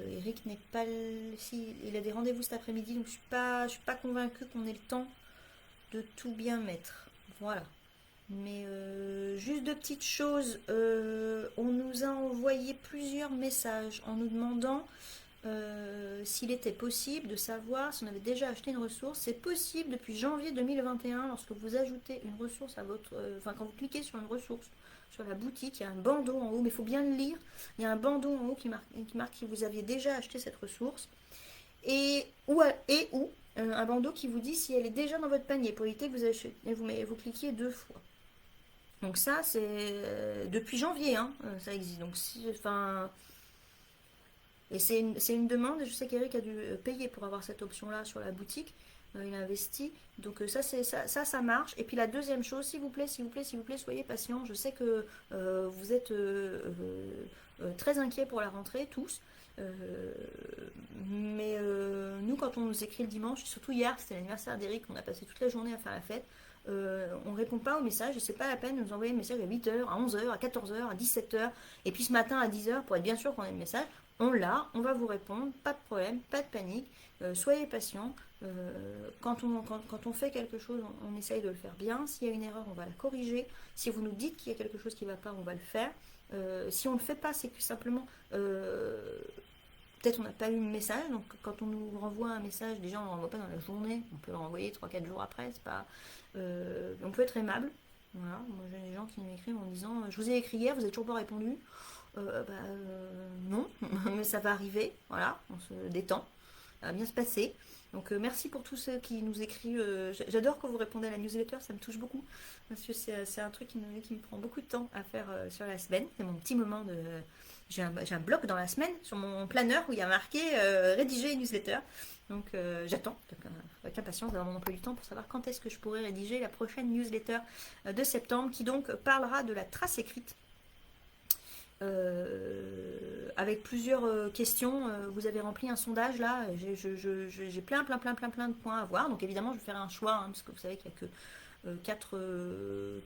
S1: Eric n'est pas. Si, il a des rendez-vous cet après-midi, donc je suis pas convaincue qu'on ait le temps de tout bien mettre. Voilà. Mais juste deux petites choses. On nous a envoyé plusieurs messages en nous demandant s'il était possible de savoir si on avait déjà acheté une ressource. C'est possible depuis janvier 2021 lorsque vous ajoutez une ressource à votre... Enfin, quand vous cliquez sur une ressource sur la boutique, il y a un bandeau en haut, mais il faut bien le lire. Il y a un bandeau en haut qui marque que vous aviez déjà acheté cette ressource. Ou un bandeau qui vous dit si elle est déjà dans votre panier pour éviter que vous achetez, vous cliquiez deux fois. Donc ça, c'est depuis janvier, hein, ça existe. Donc, enfin... Et c'est une demande, et je sais qu'Eric a dû payer pour avoir cette option-là sur la boutique. Il a investi. Donc ça marche. Et puis la deuxième chose, s'il vous plaît, soyez patient. Je sais que vous êtes très inquiets pour la rentrée, tous. Mais nous, quand on nous écrit le dimanche, et surtout hier, c'était l'anniversaire d'Eric, on a passé toute la journée à faire la fête. On répond pas aux messages et c'est pas la peine de nous envoyer un message à 8h, à 11h, à 14h, à 17h et puis ce matin à 10h pour être bien sûr qu'on ait le message. On l'a, on va vous répondre, pas de problème, pas de panique, soyez patient. Quand on fait quelque chose, on essaye de le faire bien. S'il y a une erreur, on va la corriger. Si vous nous dites qu'il y a quelque chose qui ne va pas, on va le faire. Si on ne le fait pas, c'est que simplement peut-être on n'a pas eu le message. Donc quand on nous renvoie un message, déjà on ne le renvoie pas dans la journée, on peut le renvoyer 3-4 jours après. C'est pas, on peut être aimable. Voilà. Moi j'ai des gens qui m'écrivent en disant je vous ai écrit hier, vous n'avez toujours pas répondu. Non, mais ça va arriver, voilà, on se détend, ça va bien se passer. Donc merci pour tous ceux qui nous écrivent. J'adore quand vous répondez à la newsletter, ça me touche beaucoup, parce que c'est un truc qui me prend beaucoup de temps à faire sur la semaine. C'est mon petit moment de... J'ai un bloc dans la semaine sur mon planeur où il y a marqué rédiger une newsletter. Donc j'attends avec impatience d'avoir mon emploi du temps pour savoir quand est-ce que je pourrai rédiger la prochaine newsletter de septembre, qui donc parlera de la trace écrite. Avec plusieurs questions. Vous avez rempli un sondage là, j'ai plein de points à voir. Donc évidemment je vais faire un choix, hein, parce que vous savez qu'il n'y a que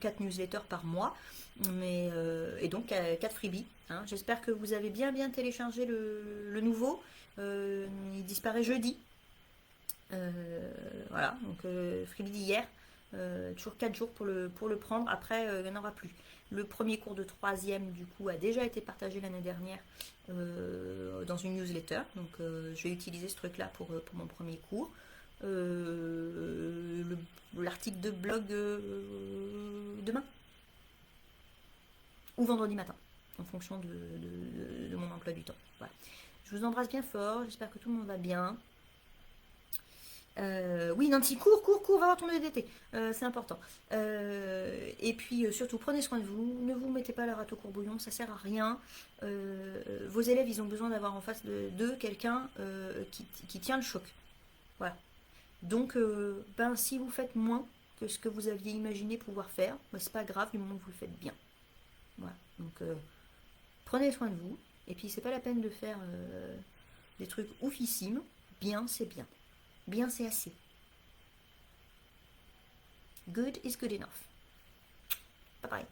S1: 4 newsletters par mois, et donc 4 freebies, hein. J'espère que vous avez bien téléchargé le nouveau. Il disparaît jeudi. Voilà, donc freebie d'hier. Toujours 4 jours pour le prendre. Après il n'y en aura plus. Le premier cours de 3e du coup a déjà été partagé l'année dernière dans une newsletter. Donc je vais utiliser ce truc là pour mon premier cours. L'article de blog demain ou vendredi matin en fonction de mon emploi du temps. Voilà. Je vous embrasse bien fort, j'espère que tout le monde va bien. Oui, Nancy, cours, va voir ton EDT, c'est important. Et puis surtout, prenez soin de vous, ne vous mettez pas la rate au courbouillon, ça sert à rien. Vos élèves, ils ont besoin d'avoir en face d'eux quelqu'un qui tient le choc. Voilà. Donc, si vous faites moins que ce que vous aviez imaginé pouvoir faire, c'est pas grave du moment que vous le faites bien. Voilà. Donc, prenez soin de vous. Et puis, c'est pas la peine de faire des trucs oufissimes. Bien, c'est bien. Bien, c'est assez. Good is good enough. Bye bye.